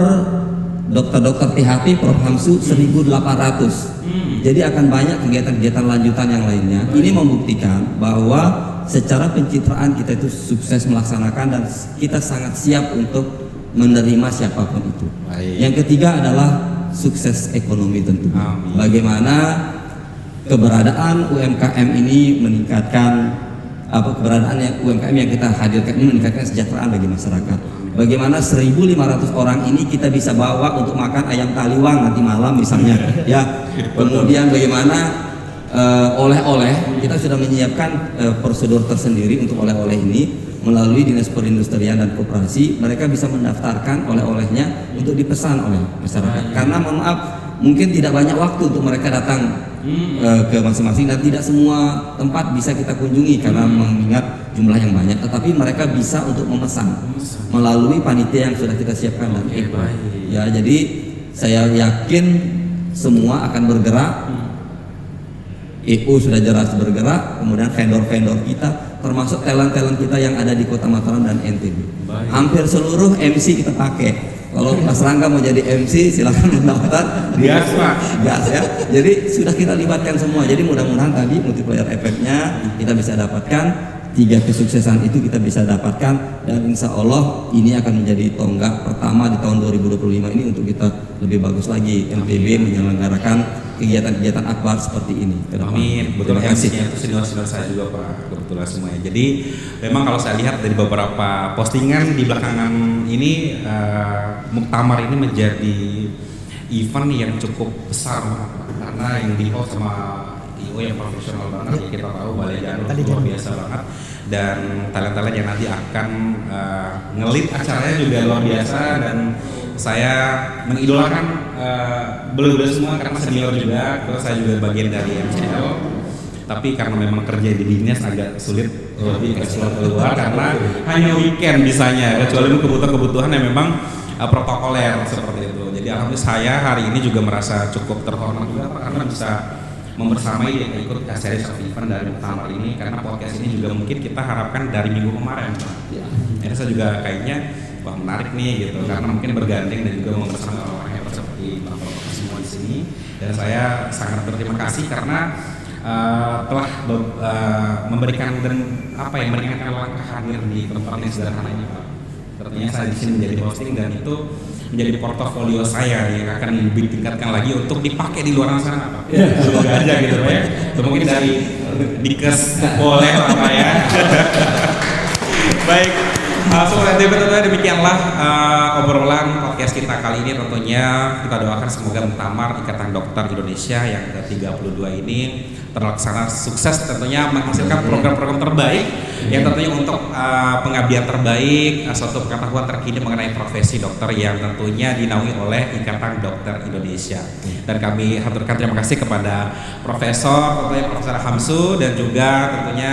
dokter-dokter THP Prof. Hamsu 1.800. Jadi akan banyak kegiatan-kegiatan lanjutan yang lainnya. Ini membuktikan bahwa secara pencitraan kita itu sukses melaksanakan dan kita sangat siap untuk menerima siapapun itu. Yang ketiga adalah sukses ekonomi tentu. Bagaimana keberadaan UMKM ini meningkatkan keberadaan UMKM yang kita hadirkan ini meningkatkan kesejahteraan bagi masyarakat. Bagaimana 1.500 orang ini kita bisa bawa untuk makan ayam taliwang nanti malam misalnya, ya. Kemudian bagaimana oleh-oleh kita sudah menyiapkan prosedur tersendiri untuk oleh-oleh ini melalui Dinas Perindustrian dan Koperasi. Mereka bisa mendaftarkan oleh-olehnya untuk dipesan oleh masyarakat. Karena mohon maaf, mungkin tidak banyak waktu untuk mereka datang ke masing-masing dan tidak semua tempat bisa kita kunjungi karena mengingat jumlah yang banyak, tetapi mereka bisa untuk memesan melalui panitia yang sudah kita siapkan dan ya, jadi saya yakin semua akan bergerak. EU sudah jelas bergerak, kemudian vendor-vendor kita termasuk talent-talent kita yang ada di Kota Mataram dan NTB. Hampir seluruh MC kita pakai. Kalau Mas Rangga mau jadi MC silakan mendaftar. Gas Pak. Gas ya. Jadi sudah kita libatkan semua. Jadi mudah-mudahan tadi multiplier efeknya kita bisa dapatkan. 3 kesuksesan itu kita bisa dapatkan dan insya Allah ini akan menjadi tonggak pertama di tahun 2025 ini untuk kita lebih bagus lagi NTB menyelenggarakan kegiatan-kegiatan akbar seperti ini. Amin. Betul, MC-nya itu senior-senior saya juga Pak, kebetulan semuanya. Jadi memang kalau saya lihat dari beberapa postingan di belakangan ini muktamar ini menjadi event yang cukup besar Pak, karena yang di-host sama IO yang profesional banget, ya kita tahu Balai Janur luar biasa banget, dan talent-talent yang nanti akan ngelit acaranya juga luar biasa, dan saya mengidolakan beliau semua karena senior juga, terus saya juga bagian dari MCL, tapi karena memang kerja di dinas agak sulit lebih explore keluar karena hanya weekend bisanya, kecuali kebutuhan-kebutuhan yang memang protokoler seperti itu. Jadi alhamdulillah saya hari ini juga merasa cukup terhormat juga Pak, karena bisa membersamai dan ikut seri event dari Muktamar ini, karena podcast ini juga mungkin kita harapkan dari minggu kemarin Pak. Ini saya juga kayaknya wah menarik nih gitu, karena mungkin bergandeng dan juga membersamai orang-orang hebat seperti Bapak semua di sini. Dan saya sangat berterima kasih karena telah memberikan dan meringankan langkah hadir di tempat yang sederhana ini Pak. Artinya saya di sini menjadi hosting dan itu menjadi portofolio saya yang akan lebih tingkatkan lagi untuk dipakai di luar sana Pak. Semoga aja gitu Pak ya. Mungkin dari Dikes boleh Pak ya. Baik. Sobat NTB, tentunya demikianlah obrolan podcast kita kali ini. Tentunya kita doakan semoga Muktamar Ikatan Dokter Indonesia yang ke-32 ini terlaksana sukses, tentunya menghasilkan program-program terbaik yang tentunya untuk pengabdian terbaik, suatu pengetahuan terkini mengenai profesi dokter yang tentunya dinaungi oleh Ikatan Dokter Indonesia. Dan kami haturkan terima kasih kepada Profesor Hamsu dan juga tentunya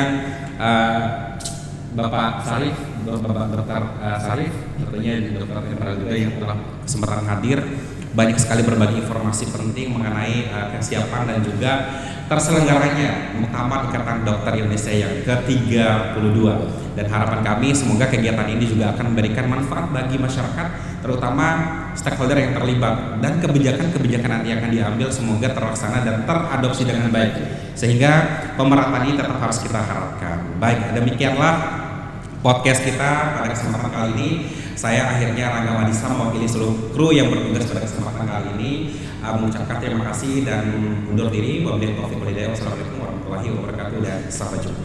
Bapak Sarif, Bapak Dr. Sarif, tentunya Dr. Indra juga yang telah kesempatan hadir, banyak sekali berbagi informasi penting mengenai kesiapan dan juga terselenggaranya Muktamar Ikatan Dokter Indonesia yang ke-32. Dan harapan kami semoga kegiatan ini juga akan memberikan manfaat bagi masyarakat, terutama stakeholder yang terlibat, dan kebijakan-kebijakan nanti yang akan diambil semoga terlaksana dan teradopsi dengan baik, sehingga pemerataan ini tetap harus kita harapkan. Baik, demikianlah podcast kita pada kesempatan kali ini. Saya akhirnya Rangga Madisa mewakili seluruh kru yang bertugas pada kesempatan kali ini mengucapkan terima kasih dan undur diri. Wabillahi taufiq wal hidayah. Wassalamualaikum warahmatullahi wabarakatuh dan sampai jumpa.